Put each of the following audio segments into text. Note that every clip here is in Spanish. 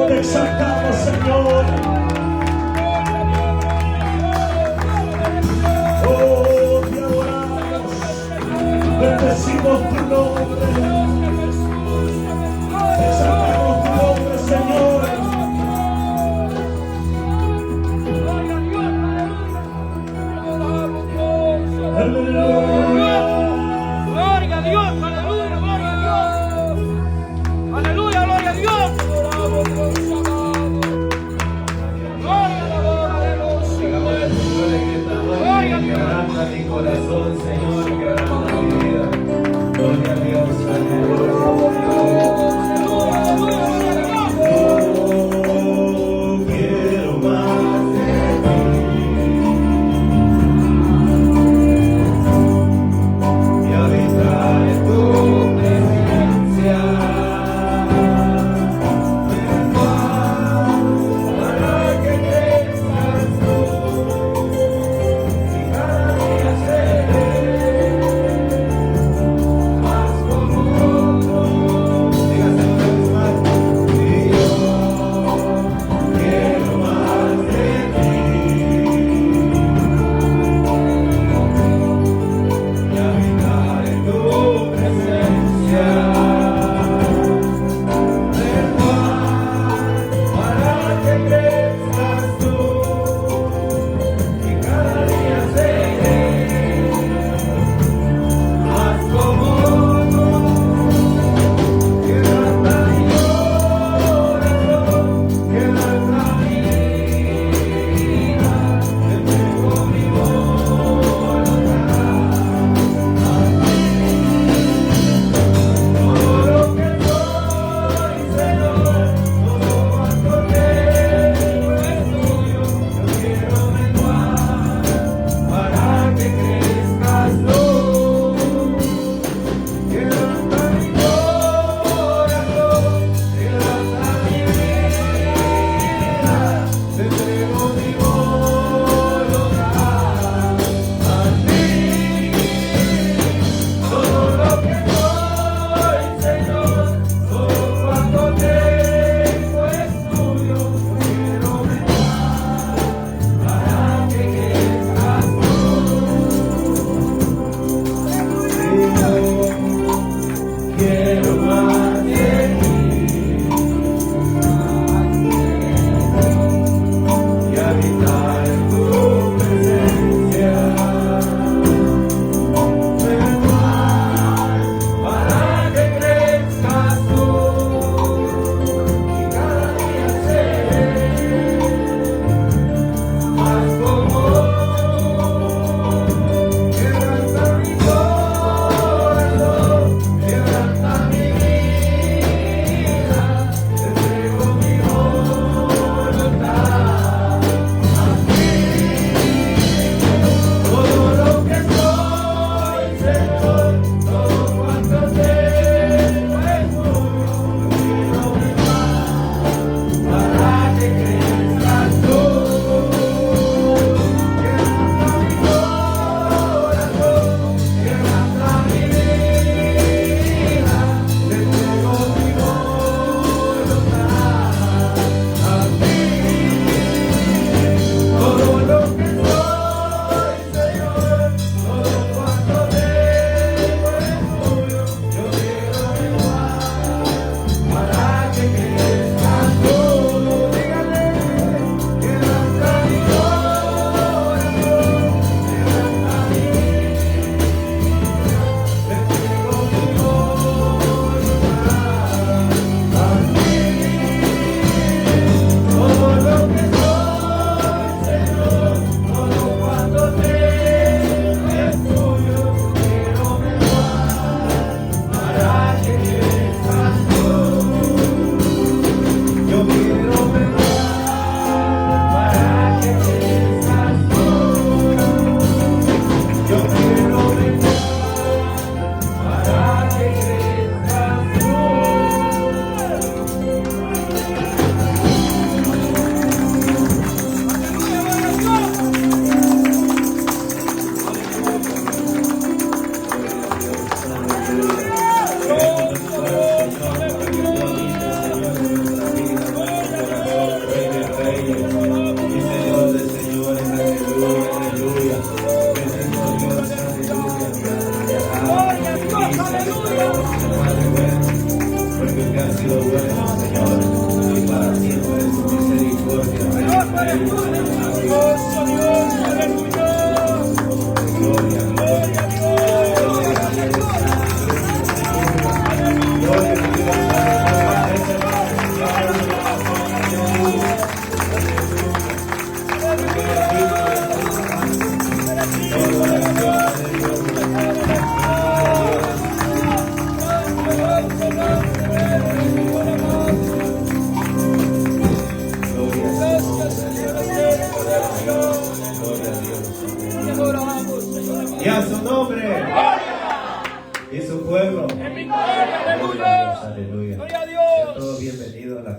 Te exaltamos, Señor. Oh, te adoramos. Bendecimos tu nombre. Exaltamos tu nombre, Señor. Aleluya. Gloria a Dios, aleluya, gloria a Dios. Aleluya, gloria a Dios. Quebranta mi corazón, Señor, quebranta mi vida. Gloria a Dios.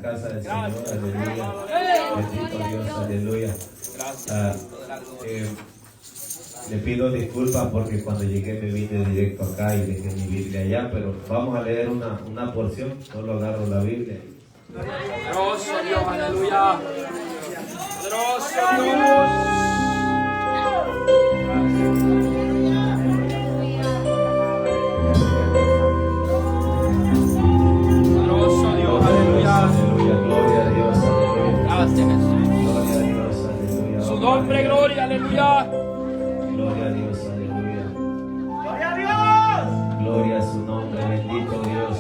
casa del Señor, Gracias. aleluya. Bendito Dios, aleluya. Le pido disculpas porque cuando llegué me vine directo acá y dejé mi Biblia allá, pero vamos a leer una porción, solo agarro la Biblia. Poderoso Dios, aleluya. Poderoso Dios. Poderoso Dios, aleluya. Aleluya, gloria a Dios, aleluya. Gracias, Jesús. Gloria a Dios, aleluya. Su nombre, gloria, aleluya. Gloria a Dios, aleluya. ¡Gloria a Dios! Gloria a su nombre, bendito Dios.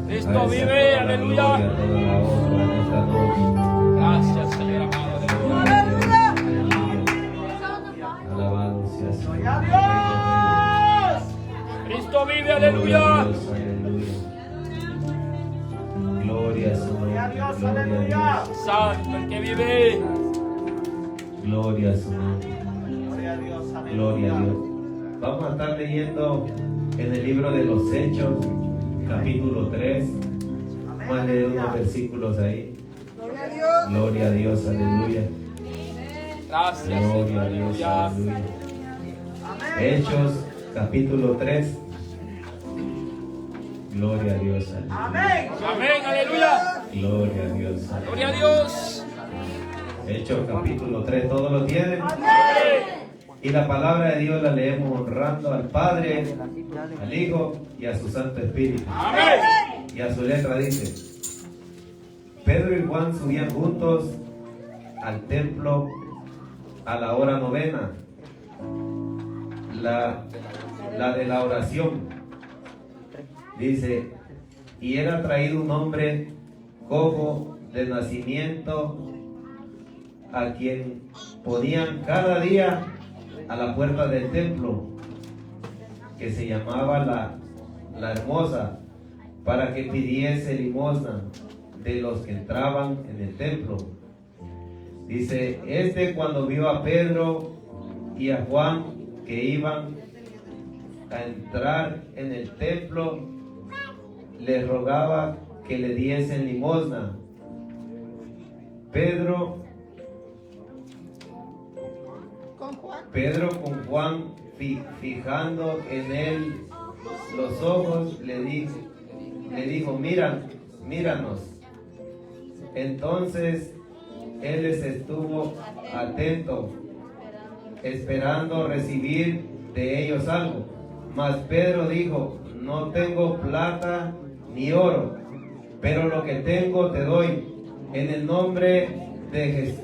Cristo vive, aleluya. Gloria, toda la honra en esta noche. Gracias, Señor amado, aleluya. Alabado sea su ¡Gloria a Dios! Cristo vive, aleluya. Gloria a su nombre. ¡Gloria a Dios! Gloria a ¡Aleluya! Dios. Santo el que vive. Gloria a su nombre. ¡Gloria a Dios! Gloria a ¡Aleluya! Dios. Vamos a estar leyendo en el libro de los Hechos, capítulo 3. Vamos a leer unos versículos ahí. Gloria a Dios, aleluya. Gracias, Señor, Gloria a Dios, aleluya. aleluya. Hechos, capítulo 3. Gloria a Dios, aleluya. ¡Amén! Amén, aleluya. Gloria a Dios, aleluya. Gloria a Dios. Hechos, capítulo 3. ¿Todos lo tienen? Amén. Y la palabra de Dios la leemos honrando al Padre, al Hijo y a su Santo Espíritu. Amén. Y a su letra dice: Pedro y Juan subían juntos al templo a la hora novena, la de la oración. Dice: y era traído un hombre cojo de nacimiento, a quien ponían cada día a la puerta del templo, que se llamaba la Hermosa, para que pidiese limosna de los que entraban en el templo. Dice: cuando vio a Pedro y a Juan que iban a entrar en el templo, les rogaba que le diesen limosna. Pedro con Juan, fijando en él los ojos, le dijo: míranos. Entonces él les estuvo atento, esperando recibir de ellos algo. Mas Pedro dijo: no tengo plata ni oro, pero lo que tengo te doy. En el nombre de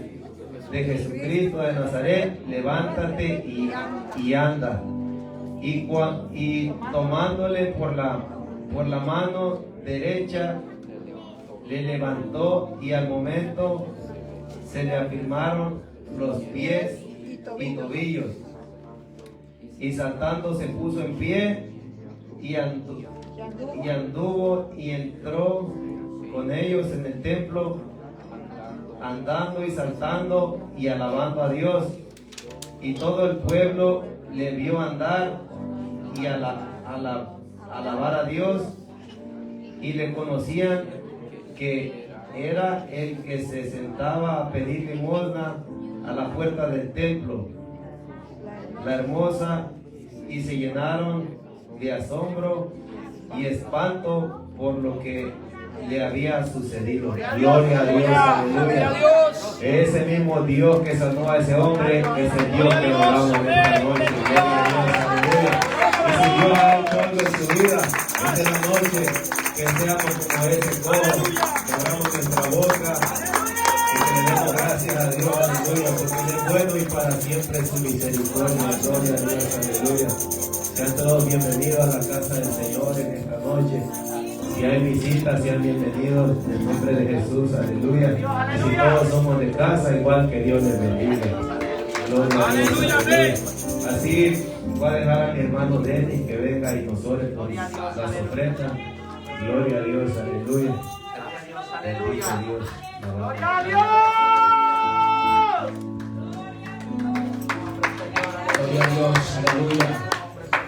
Jesucristo de Nazaret, levántate y anda. Y tomándole por la mano derecha, le levantó, y al momento se le afirmaron los pies y tobillos. Y saltando se puso en pie y anduvo y entró con ellos en el templo, andando y saltando y alabando a Dios. Y todo el pueblo le vio andar y alabar a Dios, y le conocían que era el que se sentaba a pedir limosna a la puerta del templo, la Hermosa, y se llenaron de asombro y espanto por lo que le había sucedido. Gloria a Dios, Gloria a aleluya. Dios. Ese mismo Dios que sanó a ese hombre es el Dios que oramos en esta noche. Gloria a Dios, aleluya. Y si Dios ha hecho algo en tu vida, esta es la noche que seamos como ese cojo, que abramos nuestra boca, que le demos gracias a Dios, aleluya, porque Él es bueno y para siempre es su misericordia. Gloria a Dios, aleluya. Sean todos bienvenidos a la casa del Señor en esta noche. Si hay visitas, sean bienvenidos en el nombre de Jesús, aleluya. Y si todos somos de casa, igual, que Dios les bendiga. Gloria a Dios, aleluya. Así voy a dejar a mi hermano Denis que venga y nos ore por las ofrendas. Gloria a Dios, aleluya. Bendito Dios. ¡Gloria a Dios! Gloria a Dios, aleluya.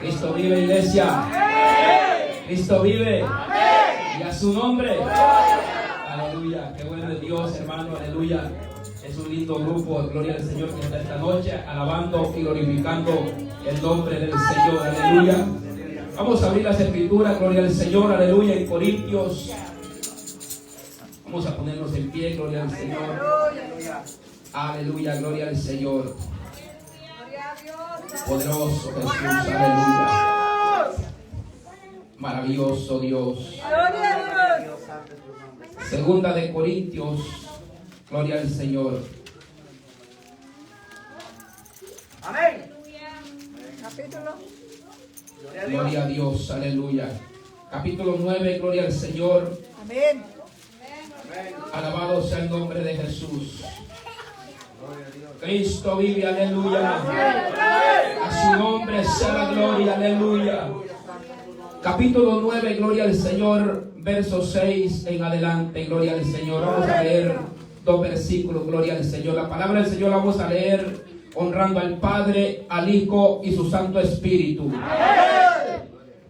Cristo vive, iglesia. Cristo vive. Y a su nombre. Aleluya. Qué bueno es Dios, hermano. Aleluya. Es un lindo grupo, gloria al Señor, que está esta noche alabando y glorificando el nombre del Señor. Aleluya. Vamos a abrir las escrituras, gloria al Señor. Aleluya. En Corintios. Vamos a ponernos en pie, gloria al Señor. Aleluya, gloria al Señor. Poderoso Jesús, aleluya. Maravilloso Dios. Segunda de Corintios, gloria al Señor. Amén. Gloria a Dios, aleluya. Capítulo 9, gloria al Señor. Amén. Alabado sea el nombre de Jesús. Cristo vive, aleluya. A su nombre sea la gloria, aleluya. Capítulo 9, gloria al Señor, verso 6 en adelante, gloria al Señor. Vamos a leer 2 versículos, gloria al Señor. La palabra del Señor la vamos a leer honrando al Padre, al Hijo y su Santo Espíritu.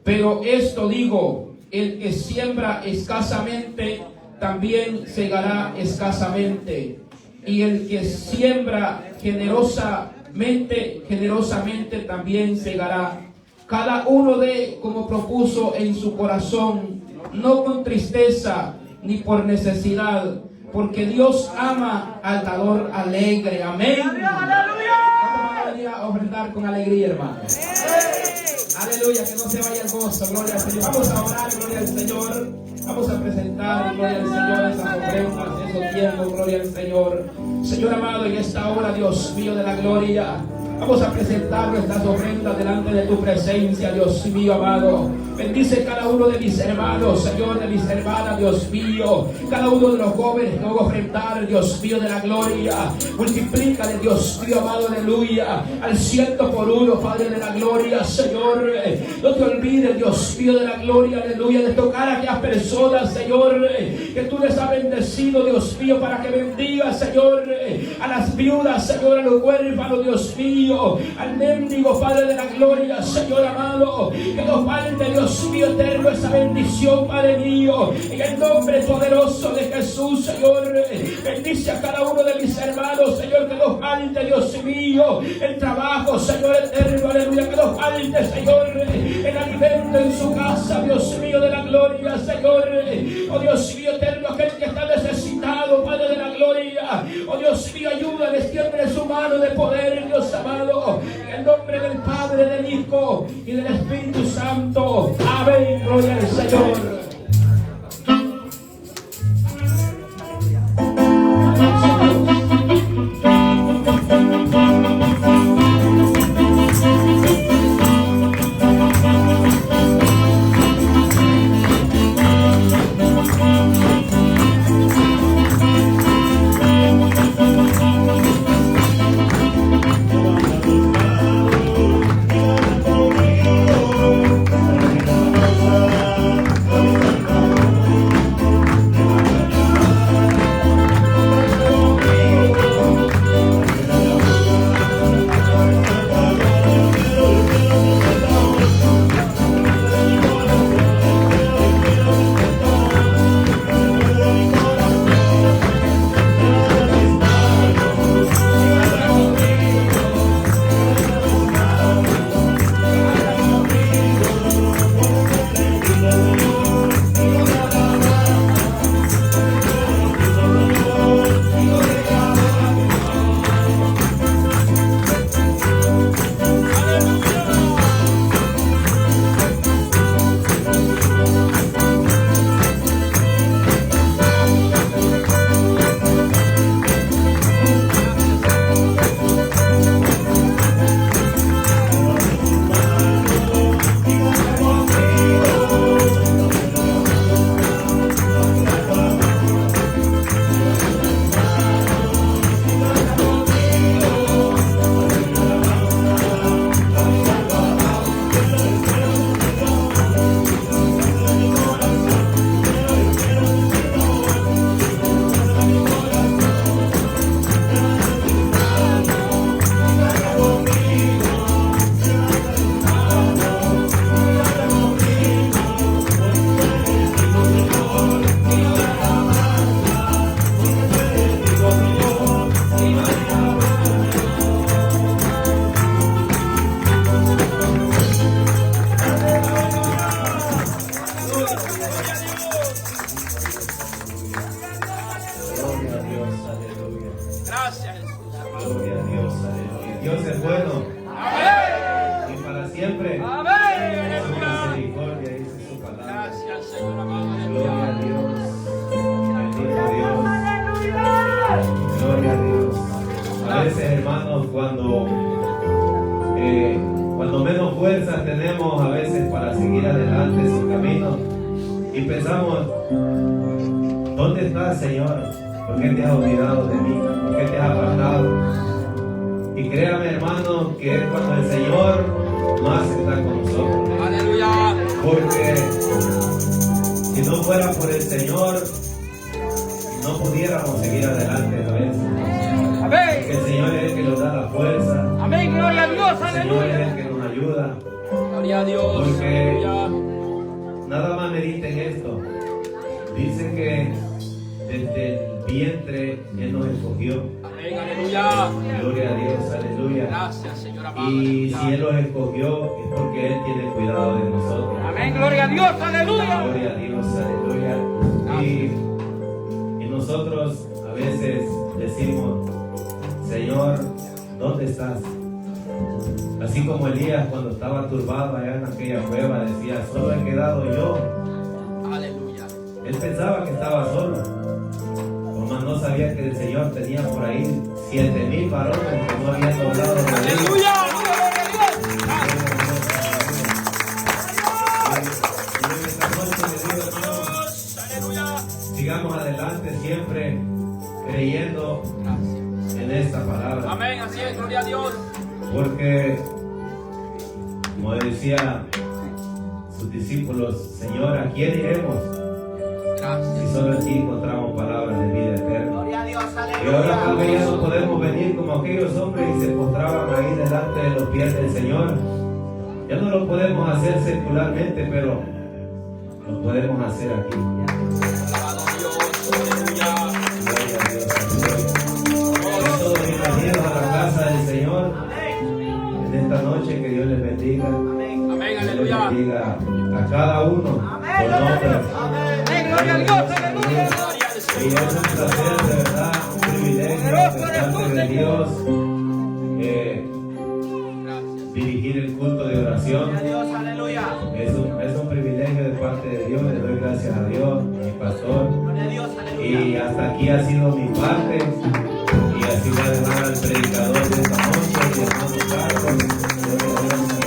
Pero esto digo, el que siembra escasamente, también segará escasamente. Y el que siembra generosamente, generosamente también segará. Cada uno dé como propuso en su corazón, no con tristeza ni por necesidad, porque Dios ama al dador alegre. Amén. Vamos a venir a ofrendar con alegría, hermanos. Aleluya, que no se vaya el gozo, gloria al Señor. Vamos a orar, gloria al Señor. Vamos a presentar, gloria al Señor, esas ofrendas, esos tiempos, gloria al Señor. Señor amado, en esta hora, Dios mío de la gloria, vamos a presentar nuestras ofrendas delante de tu presencia, Dios mío amado. Bendice cada uno de mis hermanos, Señor, de mis hermanas, Dios mío. Cada uno de los jóvenes que van a ofrendar, Dios mío de la gloria. Multiplícale, Dios mío amado, aleluya. Al 100 por 1, Padre de la gloria, Señor. No te olvides, Dios mío de la gloria, aleluya, de tocar a aquellas personas, Señor, que tú les has bendecido, Dios mío, para que bendigas, Señor, a las viudas, Señor, a los huérfanos, Dios mío, al mendigo, Padre de la gloria, Señor amado. Que nos falte, Dios mío eterno, esa bendición, Padre mío, en el nombre poderoso de Jesús, Señor. Bendice a cada uno de mis hermanos, Señor, que nos falte, Dios mío, el trabajo, Señor eterno, aleluya, que nos falte, Señor, el alimento en su casa, Dios mío de la gloria, Señor. Oh Dios mío eterno, aquel que está necesitado, Padre de la gloria, oh Dios mío, ayúdale, extiende su mano de poder, Dios amado, en el nombre del Padre, del Hijo y del Espíritu Santo. Amén, gloria al Señor. seguir adelante en su camino. Y pensamos, ¿dónde estás, Señor? ¿Por qué te has olvidado de mí? ¿Por qué te has apartado? Y créame, hermano, que es cuando el Señor más está con nosotros. Aleluya. Porque si no fuera por el Señor, no pudiéramos seguir adelante a veces. Amén. Porque el Señor es el que nos da la fuerza. Amén. Gloria a Dios. El Señor es el Aleluya. que nos ayuda. Gloria a Dios. Porque Aleluya. nada más mediten esto. Dice que desde el vientre Él nos escogió. Amén. Aleluya. Gloria a Dios, aleluya. Gracias, Señor amado. Y Aleluya. si Él nos escogió es porque Él tiene cuidado de nosotros. Amén. Gloria a Dios. Aleluya. Gloria a Dios, aleluya. Y nosotros a veces decimos, Señor, ¿dónde estás? Así como Elías cuando estaba turbado allá en aquella cueva decía, solo he quedado yo. Aleluya. Él pensaba que estaba solo, mas no sabía que el Señor tenía por ahí 7,000 varones que no habían doblado de rodillas. Aleluya. Gloria a Dios. Aleluya. Sigamos adelante siempre creyendo en esta palabra, Amén. Así es. Gloria a Dios. porque como decía sus discípulos, Señor, ¿a quién iremos? Gracias. Si solo aquí encontramos palabras de vida eterna. Gloria a Dios, Y ahora tal aleluya. vez ya no podemos venir como aquellos hombres y se postraban ahí delante de los pies del Señor. Ya no lo podemos hacer secularmente, pero lo podemos hacer aquí. Alabado Dios. Aleluya. Gloria a Dios, aleluya. Sean todos bienvenidos a la casa del Señor. En esta noche que Dios les bendiga. Amén. Amén. Dios les Aleluya. bendiga a cada uno por nombre. Amén. Gloria a Dios. Aleluya. Gloria al Y es un placer, de verdad, un privilegio de parte de Dios dirigir el culto de oración. Gloria a Dios, aleluya. Es un privilegio de parte de Dios. Le doy gracias a Dios, mi pastor. Gloria a Dios, aleluya. Y hasta aquí ha sido mi parte. Y así voy a dejar al predicador de esta noche, mi hermano Carlos.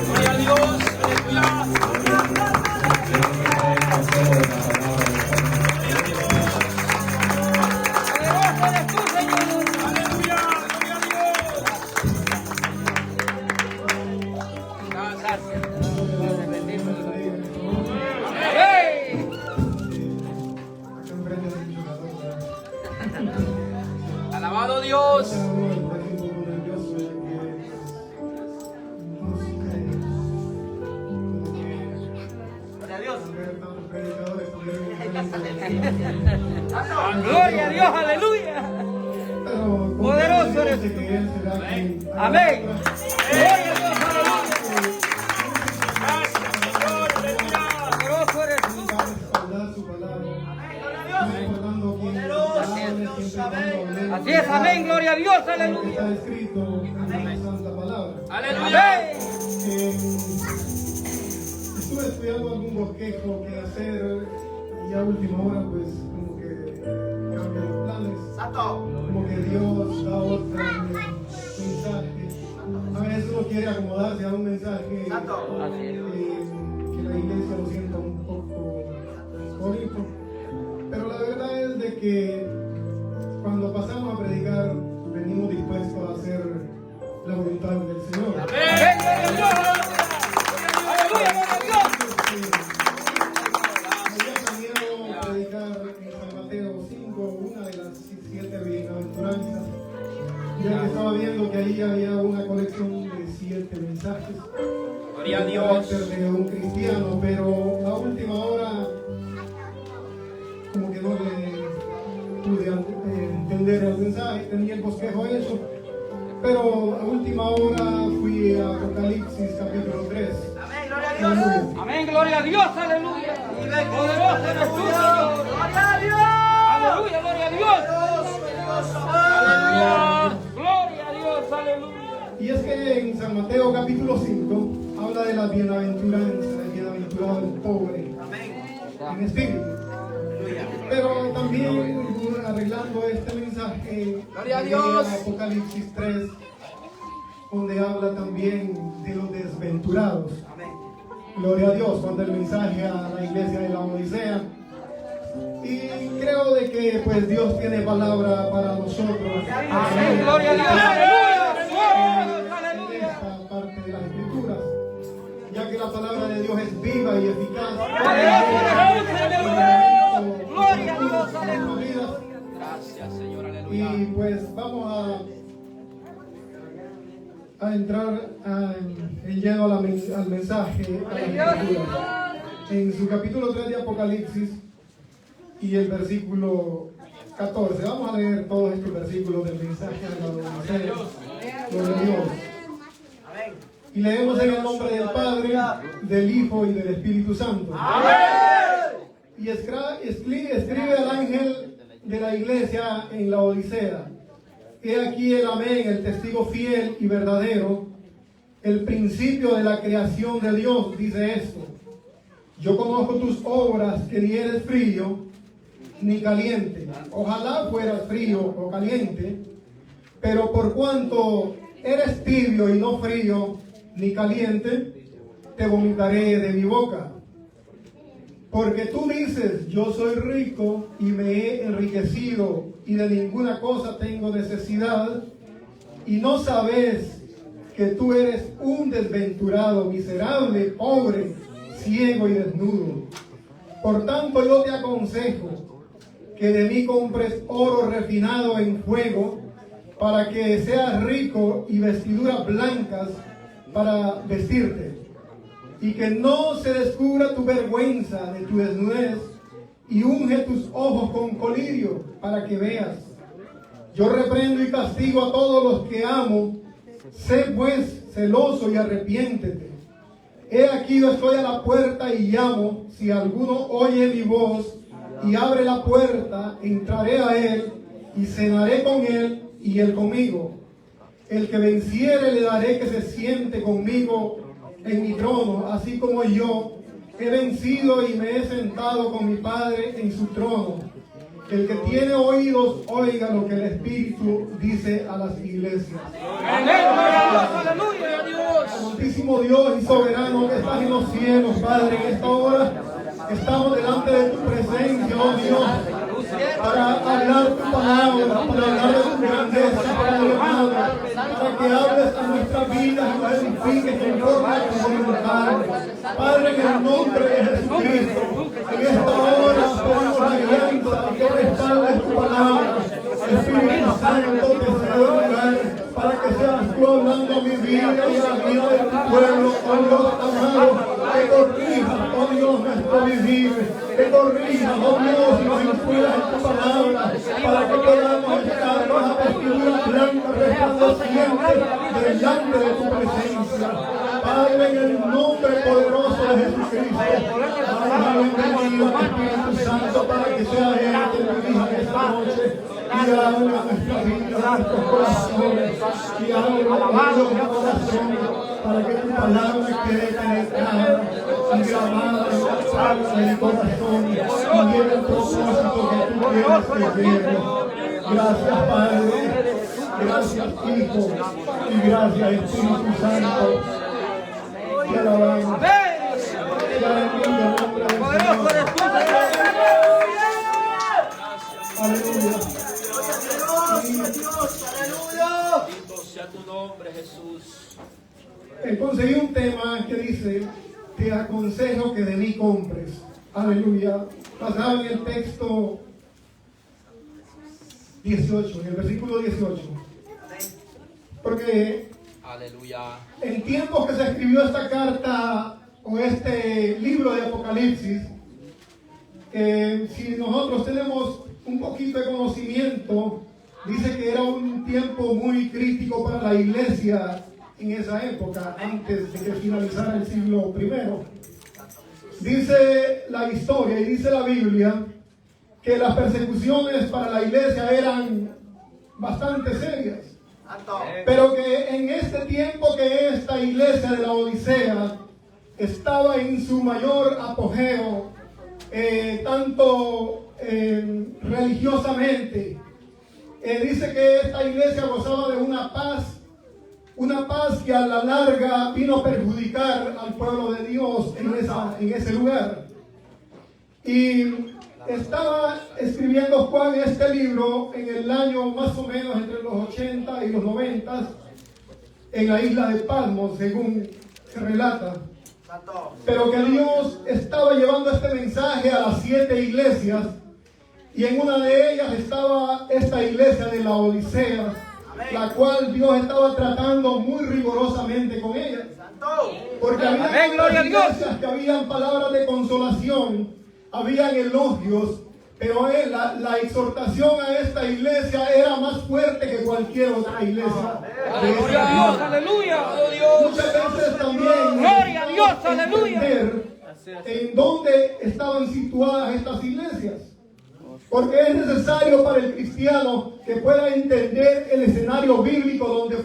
Gloria a Dios. Aleluya. Poderoso eres tú, Señor. Aleluya. Gloria a Dios. Gracias. Amén. Alabado Dios. Gloria a Dios. Gloria a Dios. Aleluya. Poderoso eres tú. Amén. Gloria a Dios. Aleluya. Gracias, Señor. Aleluya. Poderoso eres tú. Así es, amén, gloria a Dios, aleluya. Está escrito en la santa palabra. Aleluya. Estuve estudiando algún bosquejo que hacer y a última hora pues como que cambian los planes. Santo. Como que Dios da otro mensaje. A veces uno quiere acomodarse a un mensaje que la iglesia lo sienta un poco bonito. Pero la verdad es de que cuando pasamos a predicar venimos dispuestos a hacer la voluntad del Señor. Amén, gloria a Dios. Aleluya, gloria a Dios. Me había planeado predicar en San Mateo 5, una de las 7 bienaventuranzas. Ya que estaba viendo que ahí había una colección de 7 mensajes. Gloria a El Dios. carácter de un cristiano, pero a última hora como que no le pude entender el mensaje, tenía el bosquejo hecho, pero a última hora fui a Apocalipsis capítulo 3. Amén, gloria a Dios. Aleluya. Amén, gloria a Dios, aleluya. Poderoso eres tú, Señor. Gloria a Dios. Aleluya, gloria a Dios. Aleluya. Gloria a Dios, aleluya. Y es que en San Mateo capítulo 5 habla de la bienaventuranza, el bienaventurado el pobre en espíritu. Pero también arreglando este mensaje, Gloria a llegué Dios. Apocalipsis 3, donde habla también de los desventurados. Gloria a Dios, cuando el mensaje a la iglesia de la Odisea. Y creo de que pues Dios tiene palabra para nosotros. Amén. Gloria a Dios. Aleluya. En esta parte de las Escrituras, ya que la palabra de Dios es viva y eficaz. Gloria a Dios. Aleluya. Gracias, Señor. Y Aleluya. pues vamos a entrar en lleno al mensaje, a las Escrituras. En su capítulo 3 de Apocalipsis y el versículo 14. Vamos a leer todos estos versículos del mensaje a la Odisea. Gloria a Dios. Y leemos en el nombre del Padre, del Hijo y del Espíritu Santo. Y escribe al ángel de la iglesia en la Odisea. He aquí el amén, el testigo fiel y verdadero, el principio de la creación de Dios, dice esto. Yo conozco tus obras, que ni eres frío ni caliente. Ojalá fueras frío o caliente, pero por cuanto eres tibio y no frío ni caliente, te vomitaré de mi boca. Porque tú dices, yo soy rico y me he enriquecido y de ninguna cosa tengo necesidad, y no sabes que tú eres un desventurado, miserable, pobre, ciego y desnudo. Por tanto yo te aconsejo que de mí compres oro refinado en fuego, para que seas rico, y vestiduras blancas para vestirte, y que no se descubra tu vergüenza de tu desnudez, y unge tus ojos con colirio para que veas. Yo reprendo y castigo a todos los que amo. Sé pues celoso y arrepiéntete. He aquí yo estoy a la puerta y llamo. Si alguno oye mi voz y abre la puerta, entraré a él y cenaré con él y él conmigo. El que venciere le daré que se siente conmigo en mi trono, así como yo he vencido y me he sentado con mi Padre en su trono. El que tiene oídos, oiga lo que el Espíritu dice a las iglesias. Aleluya, Dios. Santísimo Dios y soberano que estás en los cielos, Padre, en esta hora estamos delante de tu presencia, oh Dios, para hablar tu palabra, para hablar de tu grandeza, Padre amado, para que hables a nuestra vida y nos edifiques conforme a tu voluntad. Padre, en el nombre de Jesucristo, en esta hora pedimos la alianza que respalde tu palabra. Espíritu Santo, te cedo el lugar para que seas tú hablando a mi vida y a la vida de tu pueblo, oh Dios amado, que corrijas, oh Dios, nuestro vivir, que corrijas, oh Dios, y nos inspiras en tu palabra, para que podamos estar con la vestidura blanca resplandeciente delante de tu presencia. Padre, en el nombre poderoso de Jesucristo, damos la bienvenida al Espíritu Santo para que sea Él que nos dirija esta noche y hable a nuestra vida, a nuestros corazones, y hable a nuestro corazón, para que tu palabra quede penetrada y grabada en la alma del corazón y lleve el propósito que tú quieres que lleve. Gracias, Padre, gracias, Hijo, y gracias, Espíritu Santo. Te alabamos. Te alabamos en el nombre del Poderoso eres Señor. tú, Señor. Aleluya. Bendito sea tu nombre, Jesús. Conseguí un tema que dice, te aconsejo que de mí compres. Aleluya. Basado en el texto 18, en el versículo 18. Porque Aleluya. en tiempos que se escribió esta carta o este libro de Apocalipsis, si nosotros tenemos un poquito de conocimiento, dice que era un tiempo muy crítico para la iglesia en esa época, antes de que finalizara el siglo I. Dice la historia y dice la Biblia que las persecuciones para la iglesia eran bastante serias. Pero que en este tiempo que esta iglesia de la Odisea estaba en su mayor apogeo, tanto religiosamente, dice que esta iglesia gozaba de una paz, una paz que a la larga vino a perjudicar al pueblo de Dios en ese lugar. Y estaba escribiendo Juan este libro en el año más o menos entre los 80 y los 90 en la isla de Patmos, según se relata. Pero que Dios estaba llevando este mensaje a las 7 iglesias, y en una de ellas estaba esta iglesia de la Odisea, la cual Dios estaba tratando muy rigurosamente con ella. Porque había iglesias que habían palabras de consolación, habían elogios, pero la exhortación a esta iglesia era más fuerte que cualquier otra iglesia. Gloria a Dios, aleluya. Muchas veces también Gloria a Dios, aleluya. entender en dónde estaban situadas estas iglesias. Porque es necesario para el cristiano que pueda entender el escenario bíblico donde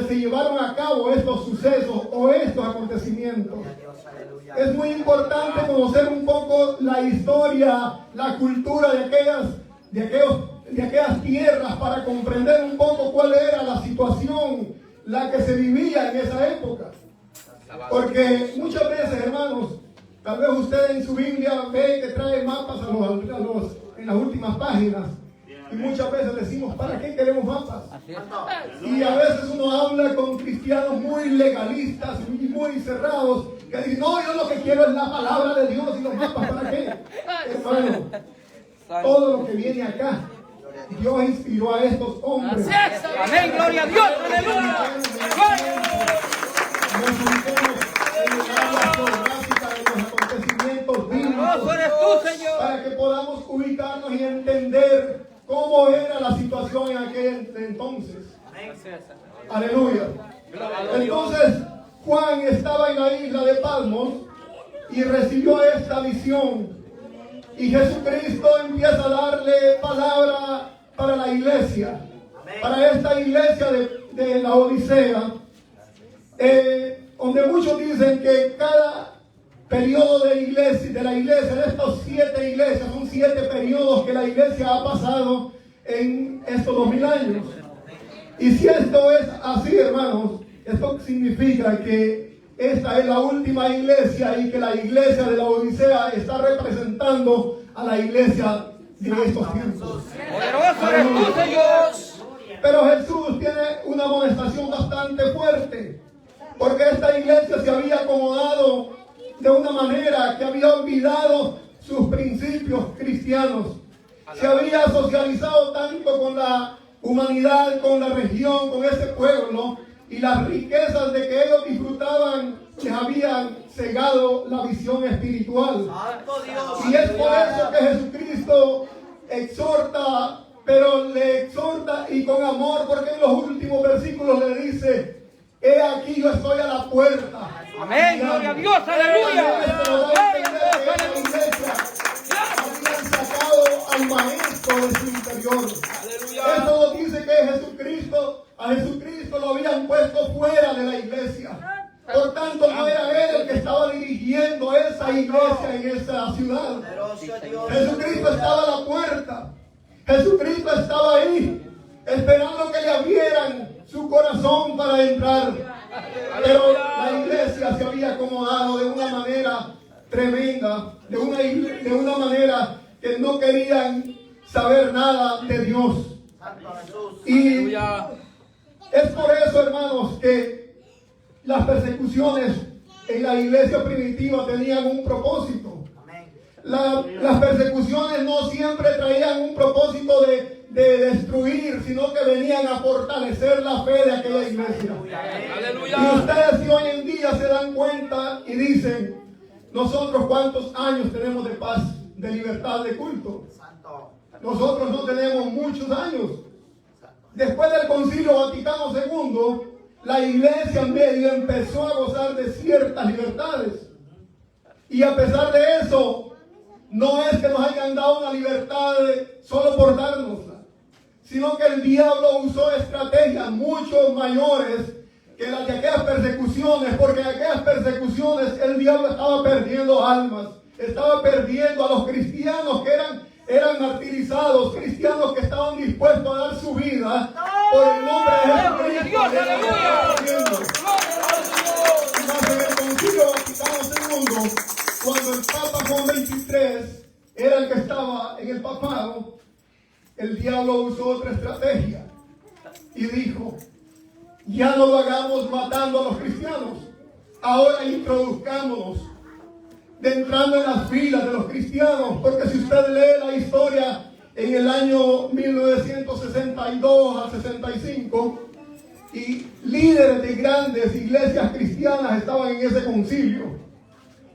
se llevaron a cabo estos sucesos o estos acontecimientos. Es muy importante conocer un poco la historia, la cultura de aquellas tierras para comprender un poco cuál era la situación, la que se vivía en esa época. Porque muchas veces, hermanos, tal vez usted en su Biblia ve que trae mapas en las últimas páginas. Y muchas veces decimos, ¿para qué queremos mapas? Y a veces uno habla con cristianos muy legalistas y muy cerrados, que dicen, no, yo lo que quiero es la palabra de Dios, y los mapas, ¿para qué? Hermano, todo lo que viene acá, Dios inspiró a estos hombres. Amén, gloria a Dios, aleluya. Nos ubicamos en el área geográfica de los acontecimientos bíblicos, Eres tú, Señor. para que podamos ubicarnos y entender cómo era la situación en aquel entonces. Aleluya. Entonces Juan estaba en la isla de Patmos y recibió esta visión, y Jesucristo empieza a darle palabra para la iglesia, para esta iglesia de la Odisea, donde muchos dicen que cada periodo de la iglesia, de estos 7 iglesias, son 7 periodos que la iglesia ha pasado en estos 2000 años. Y si esto es así, hermanos, esto significa que esta es la última iglesia y que la iglesia de la Odisea está representando a la iglesia de estos tiempos. Poderoso eres tú, Señor. Pero Jesús tiene una amonestación bastante fuerte, porque esta iglesia se había acomodado de una manera que había olvidado sus principios cristianos. Se había socializado tanto con la humanidad, con la región, con ese pueblo, y las riquezas de que ellos disfrutaban les habían cegado la visión espiritual. Y es por eso que Jesucristo exhorta, pero le exhorta y con amor, porque en los últimos versículos le dice: he aquí, yo estoy a la puerta. Amén, gloria a Dios, aleluya. Habían sacado al maestro de su interior. Eso nos dice que a Jesucristo lo habían puesto fuera de la iglesia. Por tanto, no era él el que estaba dirigiendo esa iglesia en esa ciudad. Jesucristo estaba a la puerta. Jesucristo estaba ahí, esperando que le abrieran su corazón para entrar. Pero la iglesia se había acomodado de una manera tremenda, de una manera que no querían saber nada de Dios. Y es por eso, hermanos, que las persecuciones en la iglesia primitiva tenían un propósito. Las persecuciones no siempre traían un propósito de destruir, sino que venían a fortalecer la fe de aquella iglesia. Y ustedes, si hoy en día se dan cuenta y dicen: nosotros cuántos años tenemos de paz, de libertad de culto. Nosotros no tenemos muchos años. Después del Concilio Vaticano II, la iglesia medio empezó a gozar de ciertas libertades. Y a pesar de eso, no es que nos hayan dado una libertad solo por dárnosla, sino que el diablo usó estrategias mucho mayores que las de aquellas persecuciones, porque en aquellas persecuciones el diablo estaba perdiendo almas, estaba perdiendo a los cristianos que eran eran martirizados, cristianos que estaban dispuestos a dar su vida por el nombre de Jesucristo. Mas en el Concilio Vaticano II, cuando el Papa Juan XXIII era el que estaba en el papado, el diablo usó otra estrategia y dijo: ya no lo hagamos matando a los cristianos, ahora introduzcámonos entrando en las filas de los cristianos, porque si usted lee la historia en el año 1962 al 65, y líderes de grandes iglesias cristianas estaban en ese concilio,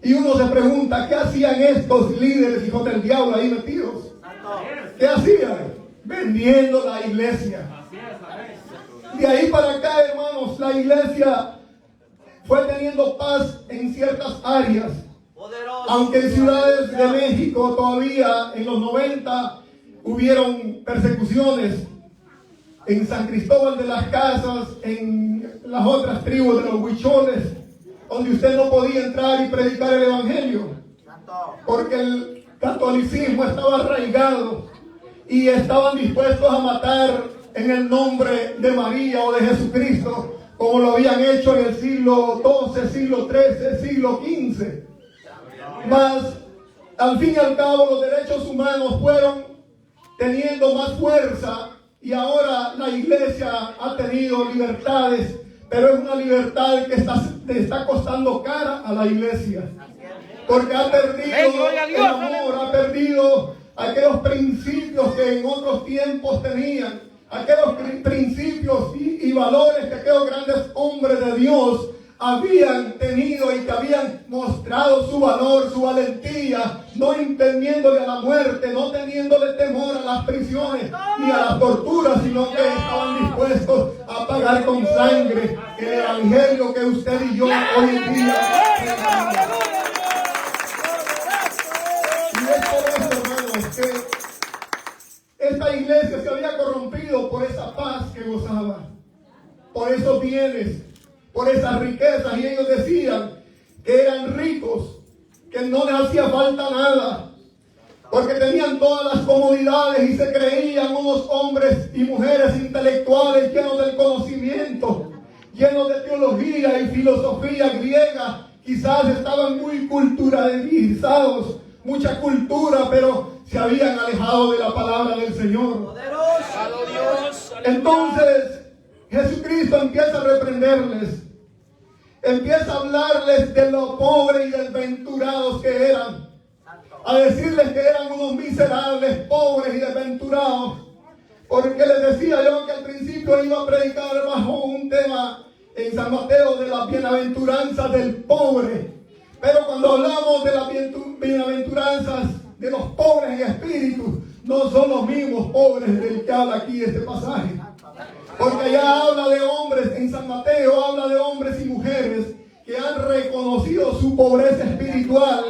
y uno se pregunta, ¿qué hacían estos líderes hijos del diablo ahí metidos? ¿Qué hacían? Vendiendo la iglesia. De ahí para acá, hermanos, la iglesia fue teniendo paz en ciertas áreas. Aunque en ciudades de México todavía en los 90 hubieron persecuciones, en San Cristóbal de las Casas, en las otras tribus de los huicholes, donde usted no podía entrar y predicar el evangelio, porque el catolicismo estaba arraigado y estaban dispuestos a matar en el nombre de María o de Jesucristo, como lo habían hecho en el siglo XII, siglo XIII, siglo XV. Mas, al fin y al cabo, los derechos humanos fueron teniendo más fuerza y ahora la iglesia ha tenido libertades, pero es una libertad que está costando cara a la iglesia, porque ha perdido el amor, ha perdido aquellos principios que en otros tiempos tenían, aquellos principios y valores que aquellos grandes hombres de Dios habían tenido y que habían mostrado su valor, su valentía, no entendiéndole a la muerte, no teniéndole temor a las prisiones ni a las torturas, sino que estaban dispuestos a pagar con sangre el evangelio que usted y yo hoy en día predicamos. Y es por eso, hermanos, que esta iglesia se había corrompido por esa paz que gozaba, por esos bienes, por esas riquezas, y ellos decían que eran ricos, que no les hacía falta nada, porque tenían todas las comodidades y se creían unos hombres y mujeres intelectuales llenos del conocimiento, llenos de teología y filosofía griega. Quizás estaban muy culturalizados, mucha cultura, pero se habían alejado de la palabra del Señor. Entonces Jesucristo empieza a reprenderles, empieza a hablarles de lo pobres y desventurados que eran, a decirles que eran unos miserables, pobres y desventurados, porque les decía yo que al principio iba a predicar bajo un tema en San Mateo de las bienaventuranzas del pobre, pero cuando hablamos de las bienaventuranzas de los pobres en espíritu, no son los mismos pobres del que habla aquí este pasaje. Porque allá habla de hombres, en San Mateo habla de hombres y mujeres que han reconocido su pobreza espiritual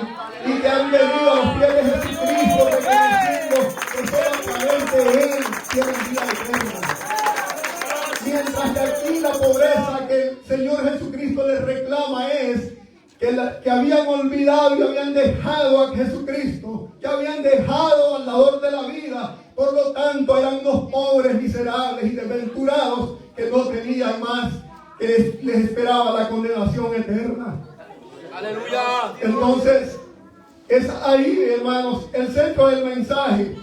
y que han venido a los pies de Jesucristo, reconociendo que solo a través de Él tienen vida eterna. Mientras que aquí la pobreza que el Señor Jesucristo les reclama es que habían olvidado y habían dejado a Jesucristo, que habían dejado al dador de la vida. Por lo tanto, eran unos pobres, miserables y desventurados que no tenían más, que les esperaba la condenación eterna. Aleluya. Entonces, es ahí, hermanos, el centro del mensaje.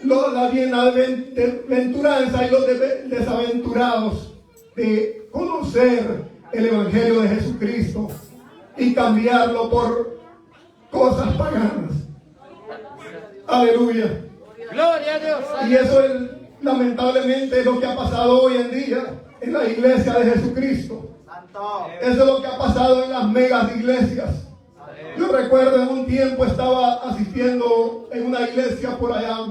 La bienaventuranza y los desaventurados de conocer el Evangelio de Jesucristo y cambiarlo por cosas paganas. Aleluya. Gloria a Dios. Y eso es lamentablemente lo que ha pasado hoy en día en la iglesia de Jesucristo. Eso es lo que ha pasado en las megas iglesias. Yo recuerdo en un tiempo estaba asistiendo en una iglesia por allá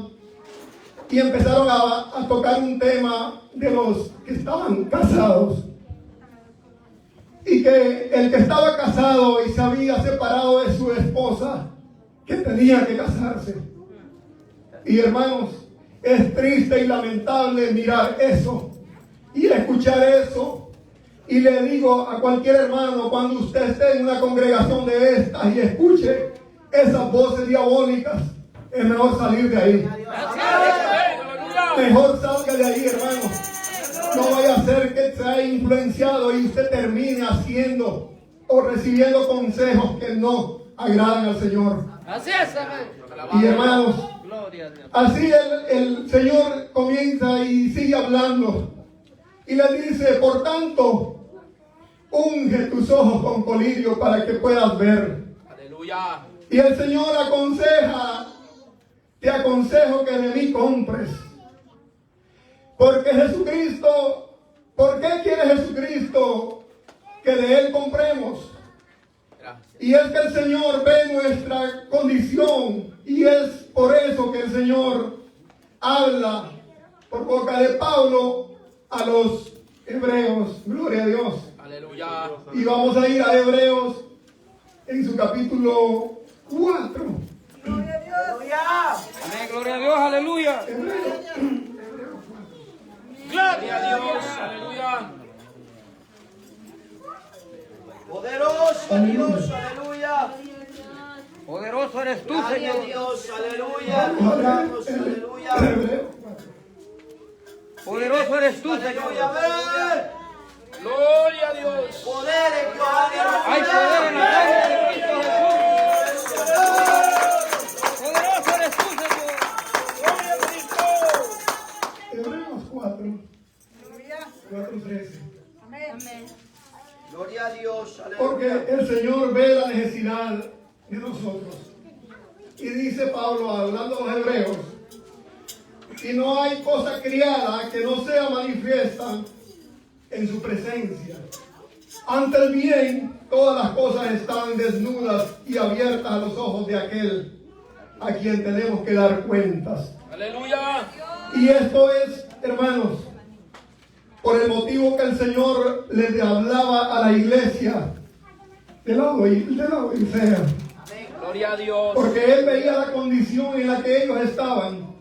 y empezaron a tocar un tema de los que estaban casados. Y que el que estaba casado y se había separado de su esposa, que tenía que casarse. Y hermanos, es triste y lamentable mirar eso y escuchar eso. Y le digo a cualquier hermano, cuando usted esté en una congregación de estas y escuche esas voces diabólicas, es mejor salir de ahí. Mejor salga de ahí, hermano. No vaya a ser que se haya influenciado y usted termine haciendo o recibiendo consejos que no agradan al Señor. Así es, amén. Y hermanos, Gloria a Dios. así el Señor comienza y sigue hablando. Y le dice, por tanto, unge tus ojos con colirio para que puedas ver. Aleluya. Y el Señor aconseja, te aconsejo que de mí compres. Porque Jesucristo, ¿por qué quiere Jesucristo que de Él compremos? Y es que el Señor ve nuestra condición y es por eso que el Señor habla por boca de Pablo a los hebreos. Gloria a Dios. Aleluya. Y vamos a ir a Hebreos en su capítulo 4. Amén, gloria a Dios, aleluya. Gloria a Dios. Aleluya. Poderoso Dios, aleluya. Poderoso eres tú, Gloria a Señor. Dios, aleluya. Vamos a Oramos, leer aleluya. Hebreos 4. Poderoso eres tú, Aleluya, Señor. ven. Gloria a Dios. Poder en Jehová. Hay poder en la sangre de Cristo Jesús. Poderoso eres tú, Señor. Gloria a Cristo. Hebreos 4. 4:13. Gloria a Dios, Porque aleluya. el Señor ve la necesidad de nosotros. Y dice Pablo, hablando a los hebreos, y no hay cosa criada que no sea manifiesta en su presencia. Antes bien, todas las cosas están desnudas y abiertas a los ojos de aquel a quien tenemos que dar cuentas. Aleluya. Y esto es, hermanos, por el motivo que el Señor les hablaba a la iglesia de la Odisea. Gloria a Dios. Porque Él veía la condición en la que ellos estaban.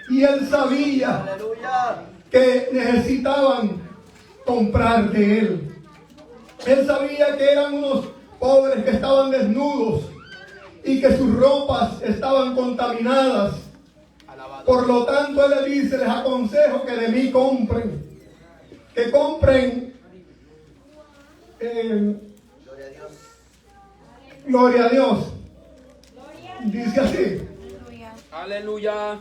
Y Él sabía Aleluya. que necesitaban comprar de Él. Él sabía que eran unos pobres que estaban desnudos y que sus ropas estaban contaminadas. Alabado. Por lo tanto, Él le dice, les aconsejo que de mí compren. Que compren, Gloria a Dios. gloria a Dios. Dice así, Aleluya.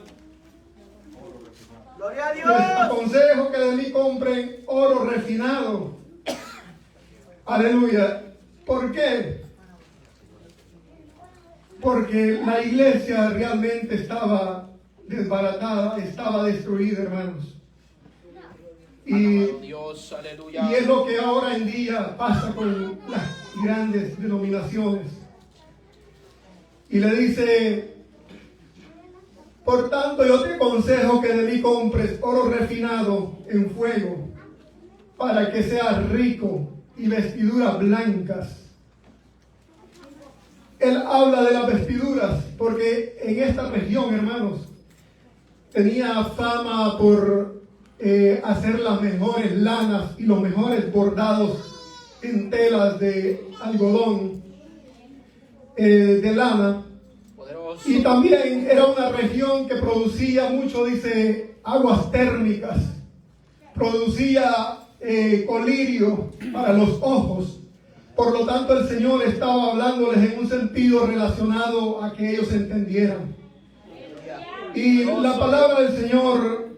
Gloria a les Dios. aconsejo que de mí compren oro refinado. Aleluya. ¿Por qué? Porque la iglesia realmente estaba desbaratada, estaba destruida, hermanos. Alabado Dios. Aleluya. Y es lo que ahora en día pasa con las grandes denominaciones. Y le dice, por tanto yo te aconsejo que de mí compres oro refinado en fuego, para que seas rico, y vestiduras blancas. Él habla de las vestiduras, porque en esta región, hermanos, tenía fama por hacer las mejores lanas y los mejores bordados en telas de algodón, de lana. Poderoso. Y también era una región que producía mucho, dice, aguas térmicas. Producía colirio para los ojos. Por lo tanto, el Señor estaba hablándoles en un sentido relacionado a que ellos entendieran. Y la palabra del Señor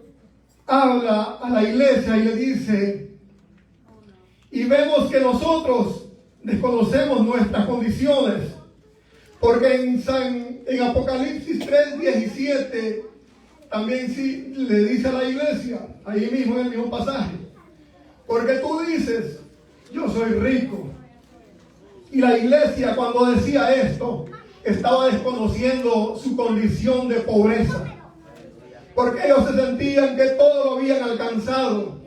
habla a la iglesia y le dice, y vemos que nosotros desconocemos nuestras condiciones, porque en Apocalipsis 3:17 también sí le dice a la iglesia, ahí mismo en el mismo pasaje, porque tú dices, yo soy rico. Y la iglesia, cuando decía esto, estaba desconociendo su condición de pobreza. Porque ellos se sentían que todo lo habían alcanzado.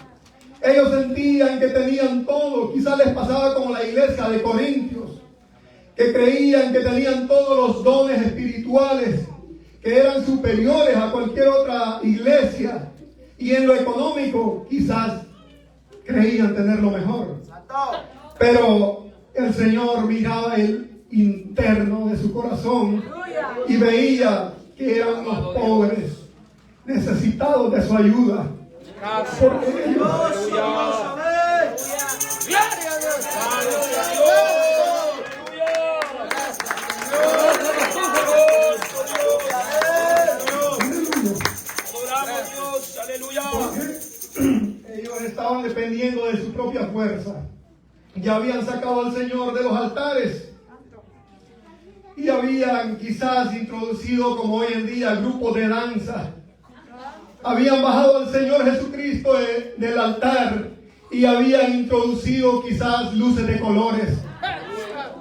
Ellos sentían que tenían todo. Quizás les pasaba como la iglesia de Corintios, que creían que tenían todos los dones espirituales, que eran superiores a cualquier otra iglesia. Y en lo económico, quizás creían tener lo mejor. Pero el Señor miraba el interno de su corazón y veía que eran unos pobres, necesitados de su ayuda. Porque ellos, ellos estaban dependiendo de su propia fuerza. Ya habían sacado al Señor de los altares y habían quizás introducido, como hoy en día, grupos de danza. Habían bajado al Señor Jesucristo del altar y habían introducido quizás luces de colores,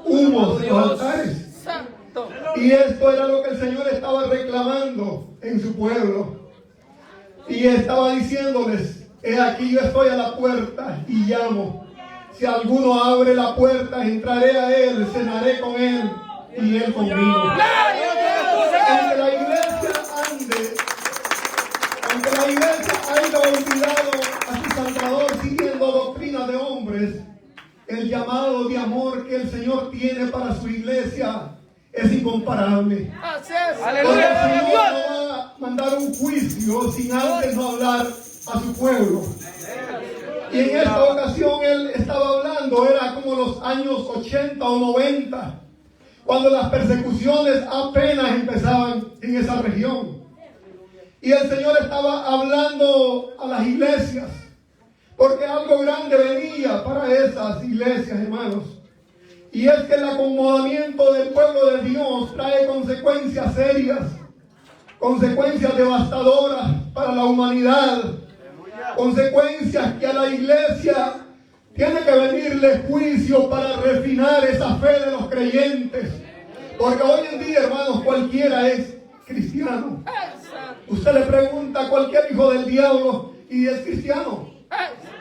humos de los altares. Y esto era lo que el Señor estaba reclamando en su pueblo. Y estaba diciéndoles: he aquí, yo estoy a la puerta y llamo. Si alguno abre la puerta, entraré a él, cenaré con él y él conmigo. Aunque la iglesia haya olvidado a su Salvador siguiendo doctrina de hombres, el llamado de amor que el Señor tiene para su iglesia es incomparable. Porque el Señor no va a mandar un juicio sin antes no hablar a su pueblo. Y en esta ocasión Él estaba hablando, era como los años 80 o 90, cuando las persecuciones apenas empezaban en esa región. Y el Señor estaba hablando a las iglesias, porque algo grande venía para esas iglesias, hermanos. Y es que el acomodamiento del pueblo de Dios trae consecuencias serias, consecuencias devastadoras para la humanidad, consecuencias que a la iglesia tiene que venirle juicio para refinar esa fe de los creyentes. Porque hoy en día, hermanos, cualquiera es cristiano. Usted le pregunta a cualquier hijo del diablo y es cristiano.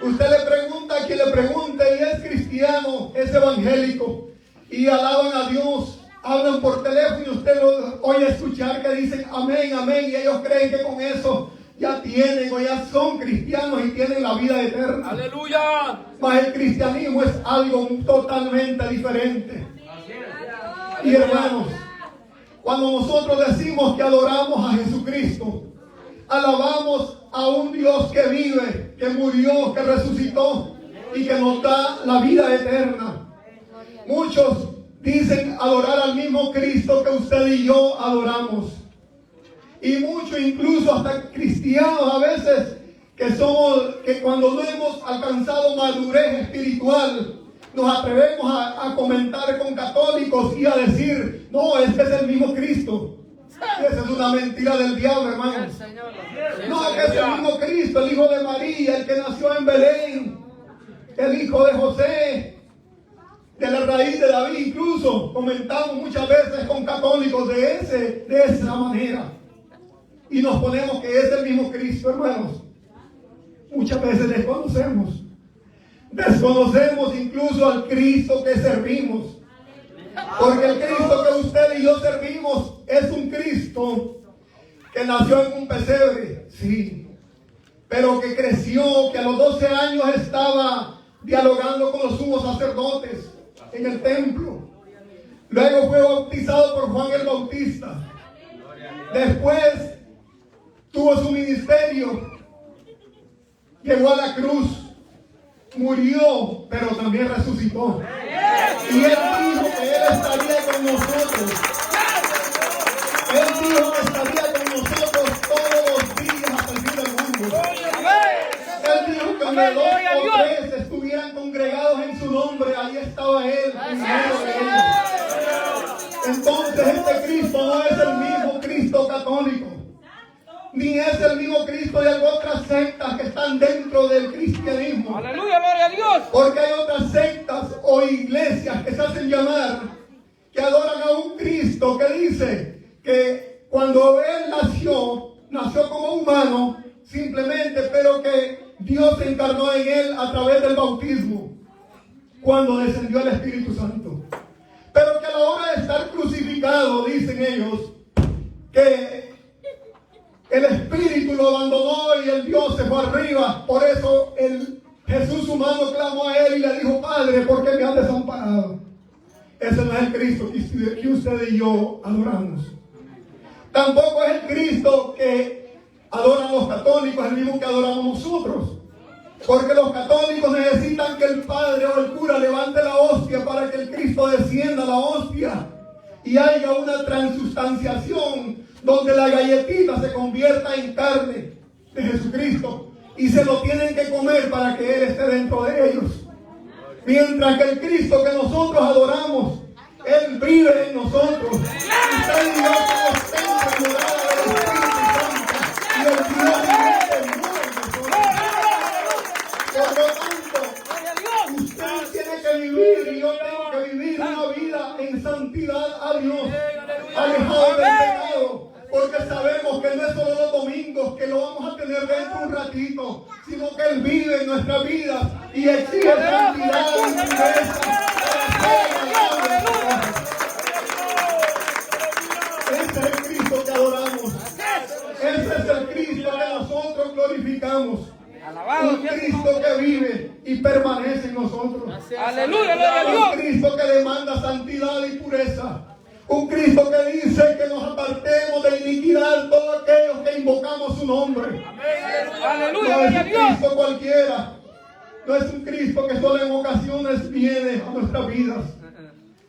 Usted le pregunta a quien le pregunte y es cristiano, es evangélico. Y alaban a Dios, hablan por teléfono y usted lo oye escuchar que dicen amén, amén. Y ellos creen que con eso ya tienen o ya son cristianos y tienen la vida eterna. Aleluya. Mas el cristianismo es algo totalmente diferente. Y hermanos, cuando nosotros decimos que adoramos a Jesucristo, alabamos a un Dios que vive, que murió, que resucitó y que nos da la vida eterna. Muchos dicen adorar al mismo Cristo que usted y yo adoramos. Y muchos, incluso hasta cristianos a veces, que cuando no hemos alcanzado madurez espiritual, nos atrevemos a comentar con católicos y a decir: no, es que es el mismo Cristo. Esa es una mentira del diablo, hermano. No, es que es el mismo Cristo, el Hijo de María, el que nació en Belén, el Hijo de José, de la raíz de David. Incluso comentamos muchas veces con católicos de esa manera. Y nos ponemos que es el mismo Cristo, hermanos. Muchas veces desconocemos. Desconocemos incluso al Cristo que servimos. Porque el Cristo que usted y yo servimos es un Cristo que nació en un pesebre, sí, pero que creció, que a los 12 años estaba dialogando con los sumos sacerdotes en el templo. Luego fue bautizado por Juan el Bautista. Después tuvo su ministerio, llegó a la cruz, murió, pero también resucitó. Y Él dijo que Él estaría con nosotros. Él dijo que estaría con nosotros todos los días hasta el fin del mundo. Él dijo que donde 2 o 3 estuvieran congregados en su nombre, ahí estaba Él, primero de ellos. Entonces este Cristo no es el mismo Cristo católico, ni es el mismo Cristo de otras sectas que están dentro del cristianismo. Aleluya, gloria a Dios. Porque hay otras sectas o iglesias que se hacen llamar, que adoran a un Cristo que dice que cuando Él nació como humano simplemente, pero que Dios se encarnó en Él a través del bautismo, cuando descendió el Espíritu Santo. Pero que a la hora de estar crucificado, dicen ellos, que el Espíritu lo abandonó y el Dios se fue arriba. Por eso el Jesús humano clamó a Él y le dijo: Padre, ¿por qué me has desamparado? Ese no es el Cristo que usted y yo adoramos. Tampoco es el Cristo que adoran los católicos, el mismo que adoramos nosotros. Porque los católicos necesitan que el padre o el cura levante la hostia para que el Cristo descienda a la hostia y haya una transustanciación donde la galletita se convierta en carne de Jesucristo y se lo tienen que comer para que Él esté dentro de ellos. Mientras que el Cristo que nosotros adoramos, Él vive en nosotros. Usted y yo somos templo y morada del Espíritu Santo y el Dios viviente mora en nosotros. Por lo tanto, usted tiene que vivir y yo tengo que vivir una vida en santidad a Dios, alejado del pecado. Porque sabemos que no es solo los domingos que lo vamos a tener dentro un ratito, sino que Él vive en nuestras vidas y exige santidad y pureza para ser agradable. Ese es el Cristo que adoramos. Ese es el Cristo que nosotros glorificamos. Un Cristo que vive y permanece en nosotros. Aleluya, gloria a Dios. Un Cristo que demanda santidad y pureza. Un Cristo que dice que nos apartemos de iniquidad todos aquellos que invocamos su nombre. Aleluya, No es gloria a un Dios. Cristo cualquiera. No es un Cristo que solo en ocasiones viene a nuestras vidas.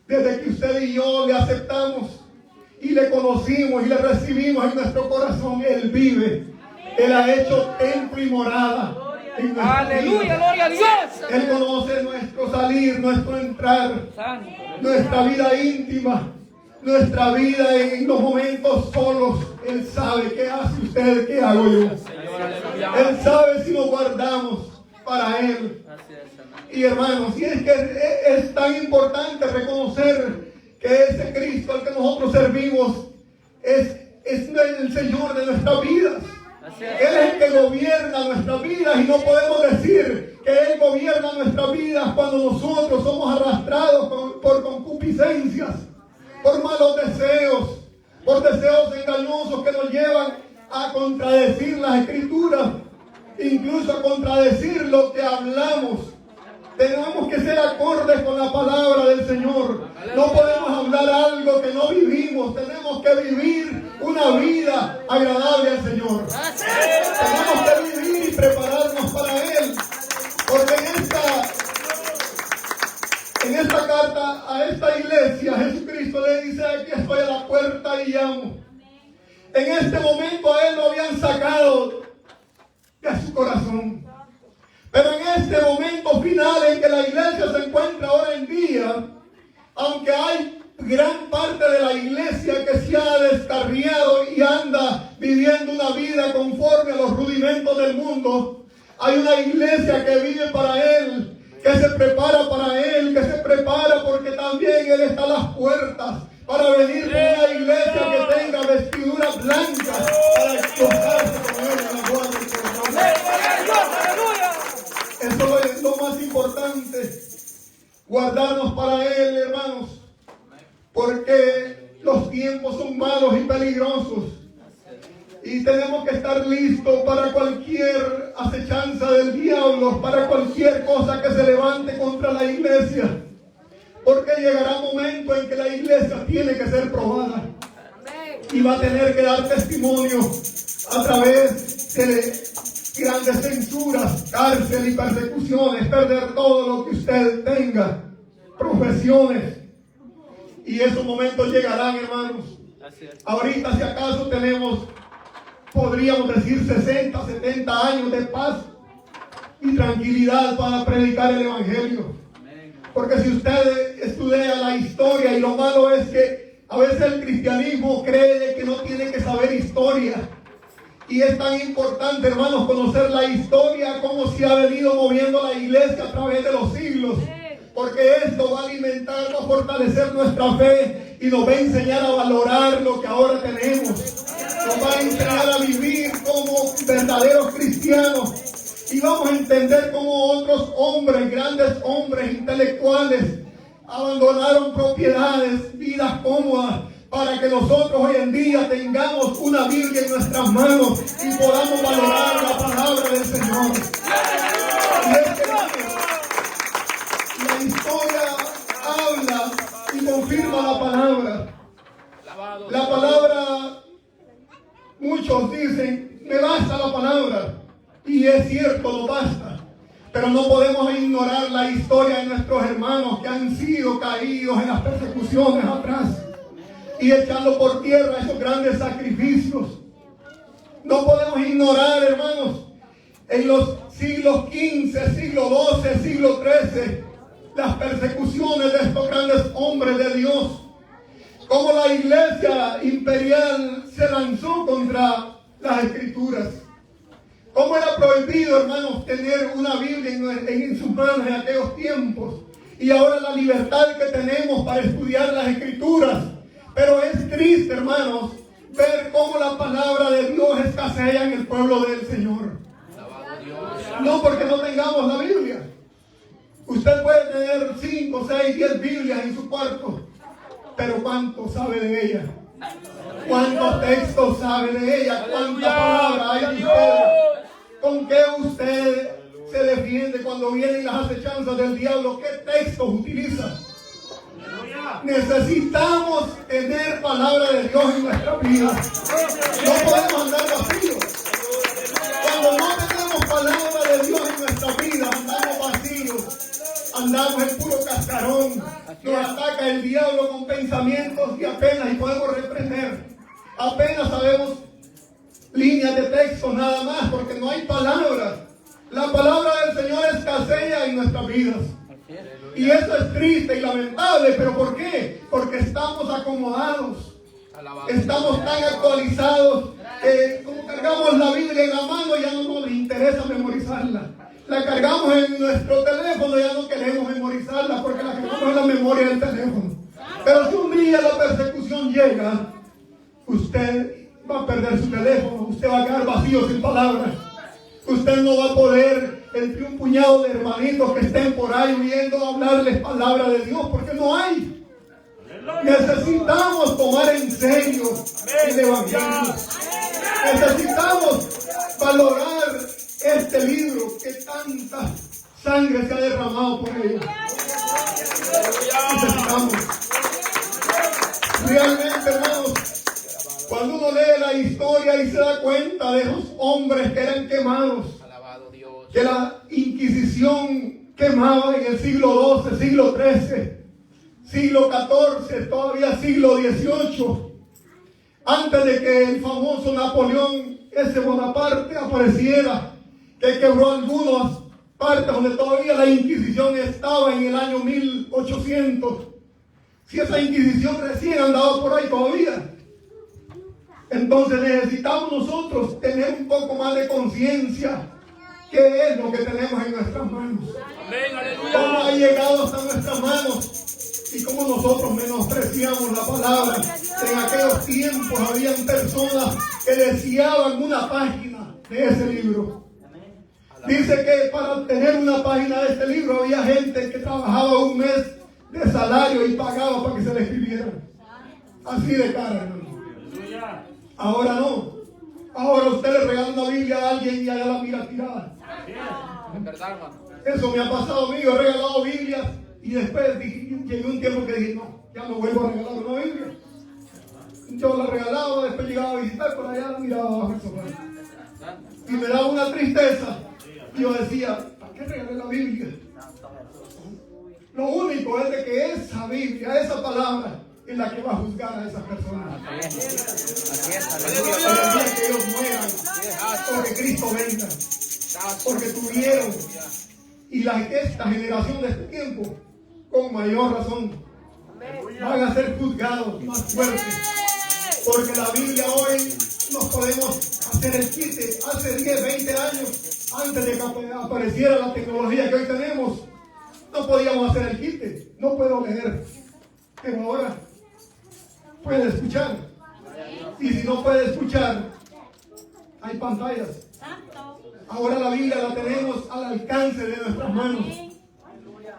Desde que usted y yo le aceptamos y le conocimos y le recibimos en nuestro corazón, Él vive. Él ha hecho templo y morada en nuestras Aleluya, vidas. gloria a Dios. Él conoce nuestro salir, nuestro entrar, Santo. nuestra vida íntima, nuestra vida en los momentos solos. Él sabe qué hace usted, qué hago yo. Él sabe si nos guardamos para Él. Y hermanos, si es que es tan importante reconocer que ese Cristo al que nosotros servimos es el Señor de nuestras vidas. Él es el que gobierna nuestras vidas y no podemos decir que Él gobierna nuestras vidas cuando nosotros somos arrastrados por concupiscencias, por malos deseos, por deseos engañosos que nos llevan a contradecir las Escrituras, incluso a contradecir lo que hablamos. Tenemos que ser acordes con la palabra del Señor. No podemos hablar algo que no vivimos. Tenemos que vivir una vida agradable al Señor. Tenemos que vivir y prepararnos para Él. Porque en esta carta a esta iglesia, Jesucristo le dice: aquí estoy a la puerta y llamo. En este momento a Él lo habían sacado de su corazón. Pero en este momento final en que la iglesia se encuentra ahora en día, aunque hay gran parte de la iglesia que se ha descarriado y anda viviendo una vida conforme a los rudimentos del mundo, hay una iglesia que vive para Él, que se prepara para Él, que se prepara porque también Él está a las puertas para venir con una iglesia que tenga vestiduras blancas para gozarse con Él en la guardia del corazón. Eso es lo más importante, guardarnos para Él, hermanos, porque los tiempos son malos y peligrosos y tenemos que estar listos para cualquier acechanza del diablo, para cualquier cosa que se levante contra la iglesia, porque llegará un momento en que la iglesia tiene que ser probada y va a tener que dar testimonio a través de grandes censuras, cárcel y persecuciones, perder todo lo que usted tenga, profesiones. Y esos momentos llegarán, hermanos. Ahorita si acaso podríamos decir 60, 70 años de paz y tranquilidad para predicar el Evangelio. Porque si usted estudia la historia, y lo malo es que a veces el cristianismo cree que no tiene que saber historia. Y es tan importante, hermanos, conocer la historia, cómo se ha venido moviendo la iglesia a través de los siglos. Porque esto va a alimentar, va a fortalecer nuestra fe y nos va a enseñar a valorar lo que ahora tenemos. Nos va a enseñar a vivir como verdaderos cristianos. Y vamos a entender cómo otros hombres, grandes hombres intelectuales, abandonaron propiedades, vidas cómodas, para que nosotros hoy en día tengamos una Biblia en nuestras manos y podamos valorar la palabra del Señor. Y es que la historia habla y confirma la palabra. La palabra Muchos dicen, me basta la palabra. Y es cierto, no basta. Pero no podemos ignorar la historia de nuestros hermanos que han sido caídos en las persecuciones atrás y echando por tierra esos grandes sacrificios. No podemos ignorar, hermanos, en los siglos XV, siglo XII, siglo XIII, las persecuciones de estos grandes hombres de Dios. Cómo la iglesia imperial se lanzó contra las escrituras. Cómo era prohibido, hermanos, tener una Biblia en sus manos en aquellos tiempos. Y ahora la libertad que tenemos para estudiar las escrituras. Pero es triste, hermanos, ver cómo la palabra de Dios escasea en el pueblo del Señor. No porque no tengamos la Biblia. Usted puede tener 5, 6, 10 Biblias en su cuarto. Pero ¿cuánto sabe de ella? ¿Cuántos textos sabe de ella? ¿Cuánta palabra hay de usted? ¿Con qué usted se defiende cuando vienen las acechanzas del diablo? ¿Qué textos utiliza? Necesitamos tener palabra de Dios en nuestra vida. No podemos andar vacíos. Cuando no tenemos palabra de Dios en nuestra vida, andamos vacíos. Andamos en puro cascarón. Nos ataca el diablo con pensamientos y apenas podemos reprender. Apenas sabemos líneas de texto nada más, porque no hay palabras. La palabra del Señor escasea en nuestras vidas. Y eso es triste y lamentable. ¿Pero por qué? Porque estamos acomodados. Estamos tan actualizados que como cargamos la Biblia en la mano ya no nos interesa memorizarla. La cargamos en nuestro teléfono, ya no queremos memorizarla porque la cargamos en la memoria del teléfono. Pero si un día la persecución llega, usted va a perder su teléfono, usted va a quedar vacío sin palabras. Usted no va a poder, entre un puñado de hermanitos que estén por ahí viendo, hablarles palabra de Dios, porque no hay. Necesitamos tomar en serio el Evangelio. Necesitamos valorar este libro que tanta sangre se ha derramado por ello. Necesitamos. Realmente, hermanos, cuando uno lee la historia y se da cuenta de esos hombres que eran quemados, que la Inquisición quemaba en el siglo XII, siglo XIII, siglo XIV, todavía siglo XVIII, antes de que el famoso Napoleón S. Bonaparte apareciera, que quebró algunas partes donde todavía la Inquisición estaba en el año 1800. Si esa Inquisición recién andaba por ahí todavía. Entonces necesitamos nosotros tener un poco más de conciencia. ¿Qué es lo que tenemos en nuestras manos? ¿Cómo ha llegado hasta nuestras manos? Y cómo nosotros menospreciamos la palabra. En aquellos tiempos habían personas que deseaban una página de ese libro. Dice que para tener una página de este libro había gente que trabajaba un mes de salario y pagaba para que se le escribiera. Así de cara, hermano. Ahora no. Ahora usted le regala una Biblia a alguien y allá la mira tirada. Eso me ha pasado a mí. Yo he regalado Biblias y después llegué un tiempo que dije, no, ya no vuelvo a regalar una Biblia. Yo la regalaba, después llegaba a visitar por allá, la miraba abajo el sofá. Y me daba una tristeza. Y yo decía, ¿para qué regalé la Biblia? Lo único es de que esa Biblia, esa palabra, es la que va a juzgar a esas personas. Para el día que ellos mueran, porque Cristo venga, porque tuvieron, y esta generación de este tiempo, con mayor razón, van a ser juzgados más fuertes, porque la Biblia hoy nos podemos hacer el quite. Hace 10, 20 años, antes de que apareciera la tecnología que hoy tenemos, no podíamos hacer el quite. No puedo leer, pero ahora puede escuchar. Y si no puede escuchar, hay pantallas. Ahora la Biblia la tenemos al alcance de nuestras manos.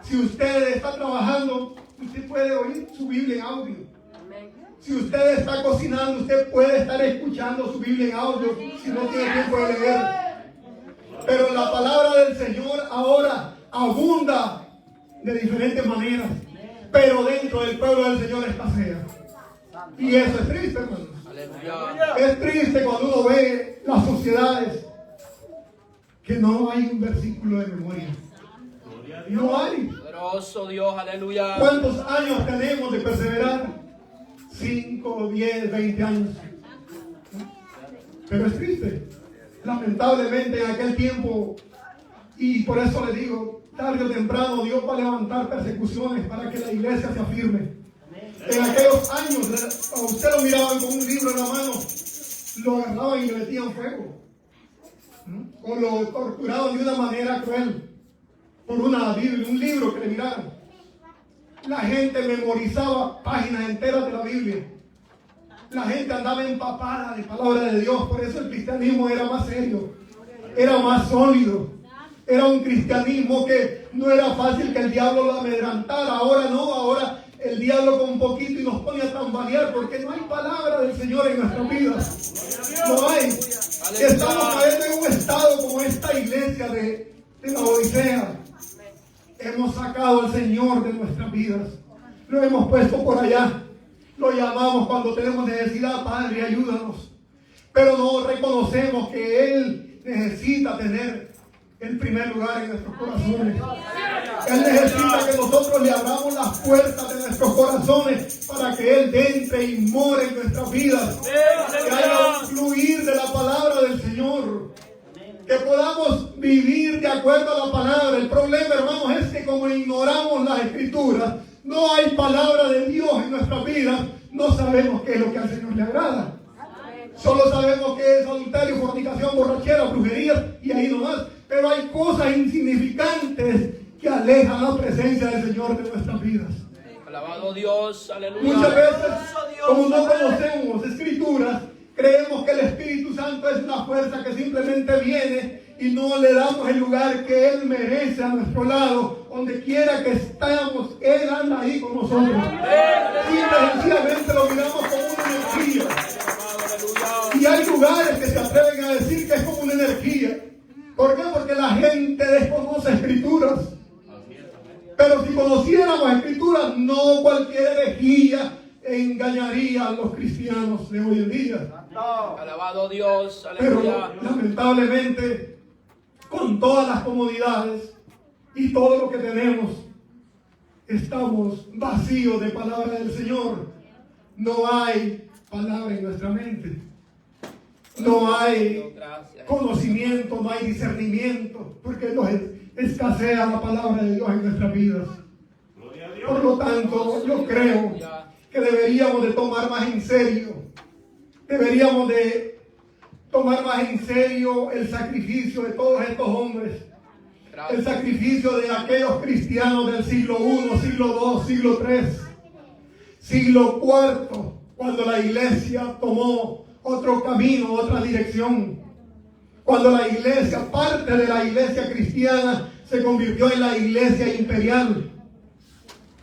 Si usted está trabajando, usted puede oír su Biblia en audio. Si usted está cocinando, usted puede estar escuchando su Biblia en audio si no tiene tiempo de leer. Pero la palabra del Señor ahora abunda de diferentes maneras, pero dentro del pueblo del Señor escasea. Y eso es triste, hermanos. Aleluya. Es triste cuando uno ve las sociedades que no hay un versículo de memoria. No hay. Poderoso Dios, aleluya. ¿Cuántos años tenemos de perseverar? 5, 10, 20 años. Pero es triste. Lamentablemente en aquel tiempo, y por eso le digo, tarde o temprano Dios va a levantar persecuciones para que la iglesia se afirme. En aquellos años, a usted lo miraban con un libro en la mano, lo agarraban y le metían fuego. O lo torturaban de una manera cruel por una Biblia, un libro que le miraron. La gente memorizaba páginas enteras de la Biblia. La gente andaba empapada de palabra de Dios. Por eso el cristianismo era más serio, era más sólido. Era un cristianismo que no era fácil que el diablo lo amedrantara. Ahora no, ahora el diablo con un poquito y nos pone a tambalear porque no hay palabra del Señor en nuestras vidas. No hay. Estamos cayendo en un estado como esta iglesia de la Odisea. Hemos sacado al Señor de nuestras vidas. Lo hemos puesto por allá. Lo llamamos cuando tenemos necesidad. Padre, ayúdanos. Pero no reconocemos que Él necesita tener el primer lugar en nuestros corazones. Él necesita que nosotros le abramos las puertas de nuestros corazones para que Él entre y more en nuestras vidas. Que haya un fluir de la palabra del Señor. Que podamos vivir de acuerdo a la palabra. El problema, hermanos, es que como ignoramos las escrituras, no hay palabra de Dios en nuestras vidas, no sabemos qué es lo que al Señor le agrada. Solo sabemos que es adulterio, fornicación, borrachera, brujería y ahí nomás. Pero hay cosas insignificantes que alejan la presencia del Señor de nuestras vidas. Alabado Dios, aleluya. Muchas veces, como no conocemos escrituras, creemos que el Espíritu Santo es una fuerza que simplemente viene y no le damos el lugar que Él merece a nuestro lado. Donde quiera que estamos, Él anda ahí con nosotros. Simple y sencillamente lo miramos como una energía. Y hay lugares que se atreven a decir que es como una energía. ¿Por qué? Porque la gente desconoce escrituras. Pero si conociéramos escrituras, no cualquier herejía engañaría a los cristianos de hoy en día. Alabado Dios, Pero aleluya. lamentablemente, con todas las comodidades y todo lo que tenemos, estamos vacíos de palabra del Señor. No hay palabra en nuestra mente. No hay conocimiento, no hay discernimiento, porque nos escasea la palabra de Dios en nuestras vidas. Por lo tanto, yo creo que deberíamos de tomar más en serio, el sacrificio de todos estos hombres, el sacrificio de aquellos cristianos del siglo I, siglo II, siglo III, siglo IV, cuando la iglesia tomó otro camino, otra dirección. Cuando la iglesia, parte de la iglesia cristiana, se convirtió en la iglesia imperial.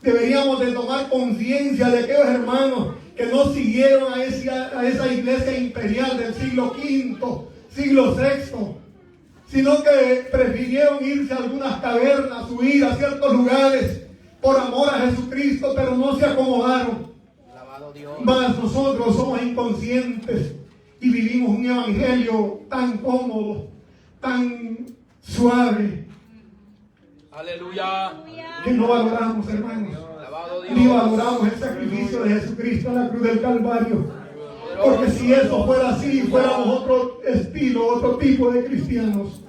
Deberíamos de tomar conciencia de aquellos hermanos que no siguieron a esa iglesia imperial del siglo V, siglo VI, sino que prefirieron irse a algunas cavernas, huir a ciertos lugares por amor a Jesucristo, pero no se acomodaron. Mas nosotros somos inconscientes y vivimos un evangelio tan cómodo, tan suave, aleluya, que no valoramos, hermanos, alabado Dios. ni valoramos el sacrificio de Jesucristo en la cruz del Calvario. Porque si eso fuera así, fuéramos otro estilo, otro tipo de cristianos.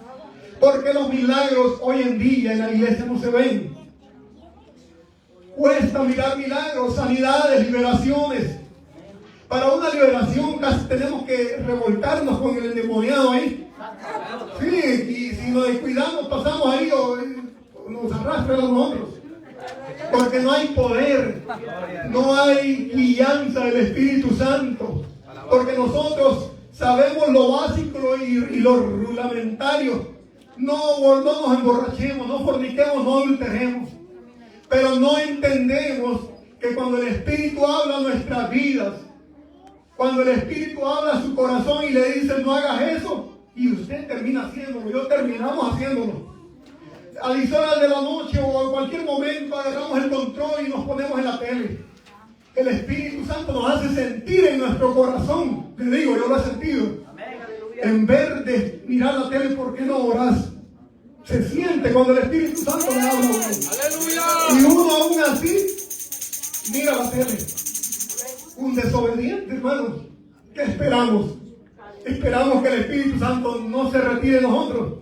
Porque los milagros hoy en día en la iglesia no se ven. Cuesta mirar milagros, sanidades, liberaciones. Para una liberación casi tenemos que revolcarnos con el endemoniado ahí. Sí, y si nos descuidamos pasamos ahí o nos arrastran a nosotros. Porque no hay poder, no hay guianza del Espíritu Santo. Porque nosotros sabemos lo básico y lo rudimentario. No nos emborrachemos, no forniquemos, no adulteremos. Pero no entendemos que cuando el Espíritu habla a nuestras vidas, cuando el Espíritu habla a su corazón y le dice no hagas eso, y usted termina haciéndolo, yo terminamos haciéndolo. A las horas de la noche o en cualquier momento agarramos el control y nos ponemos en la tele. El Espíritu Santo nos hace sentir en nuestro corazón. Le digo, yo lo he sentido. En vez de mirar la tele, ¿por qué no oras? Se siente cuando el Espíritu Santo le habla a uno. Aleluya. Y uno aún así mira la tele. Un desobediente, hermanos. ¿Qué esperamos? Esperamos que el Espíritu Santo no se retire de nosotros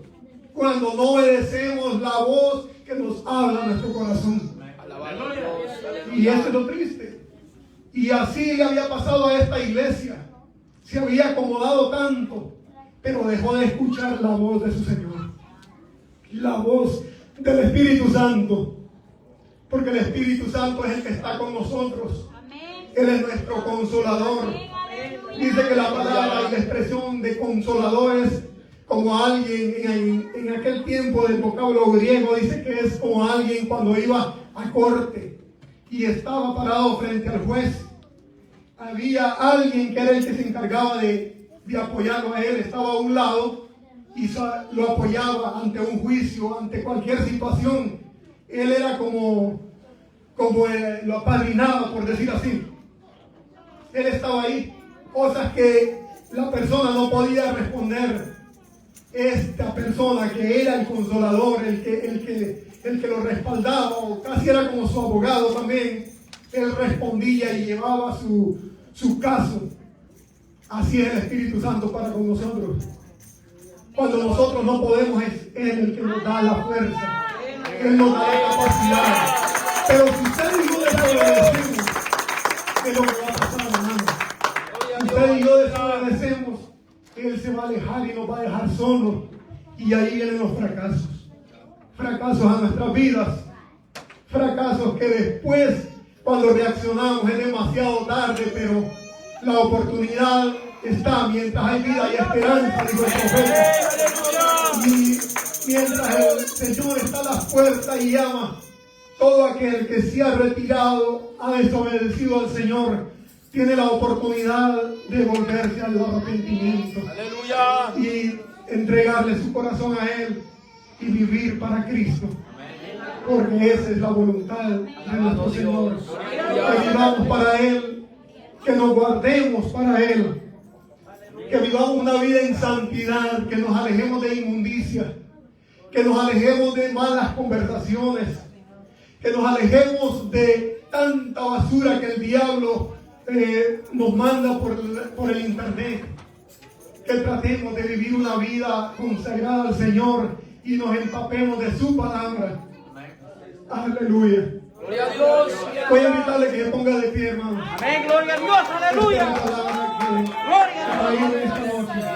cuando no obedecemos la voz que nos habla en nuestro corazón. Alabado Dios. Aleluya. Y eso es lo triste. Y así le había pasado a esta iglesia. Se había acomodado tanto, pero dejó de escuchar la voz de su Señor. La voz del Espíritu Santo. Porque el Espíritu Santo es el que está con nosotros. Él es nuestro consolador. Dice que la palabra y la expresión de consolador es como alguien en aquel tiempo del vocablo griego. Dice que es como alguien cuando iba a corte y estaba parado frente al juez. Había alguien que era el que se encargaba de apoyarlo a él. Estaba a un lado y lo apoyaba ante un juicio, ante cualquier situación. Él era como lo apadrinaba, por decir así. Él estaba ahí. Cosas que la persona no podía responder. Esta persona que era el consolador, el que lo respaldaba, o casi era como su abogado también, él respondía y llevaba su caso. Así es el Espíritu Santo para con nosotros. Cuando nosotros no podemos, es Él el que nos da la fuerza. Él nos da la capacidad. Pero si usted y yo desobedecemos, ¿qué es lo que va a pasar, hermano? Si usted y yo desobedecemos, Él se va a alejar y nos va a dejar solos. Y ahí vienen los fracasos. Fracasos a nuestras vidas. Fracasos que después, cuando reaccionamos, es demasiado tarde, pero la oportunidad está. Mientras hay vida y esperanza, dijo el profeta. Y mientras el Señor está a las puertas y llama, todo aquel que se ha retirado, ha desobedecido al Señor, tiene la oportunidad de volverse al arrepentimiento. Aleluya. Y entregarle su corazón a Él y vivir para Cristo. Porque esa es la voluntad de nuestro Señor. Que vivamos para Él, que nos guardemos para Él, que vivamos una vida en santidad, que nos alejemos de inmundicia, que nos alejemos de malas conversaciones, que nos alejemos de tanta basura que el diablo nos manda por el internet. Que tratemos de vivir una vida consagrada al Señor y nos empapemos de su palabra. Aleluya. Gloria a Dios. Voy a invitarle que se ponga de pie, hermano. Amén, gloria a Dios, aleluya. Esta es la palabra que Gloria a Dios. hay en esta noche.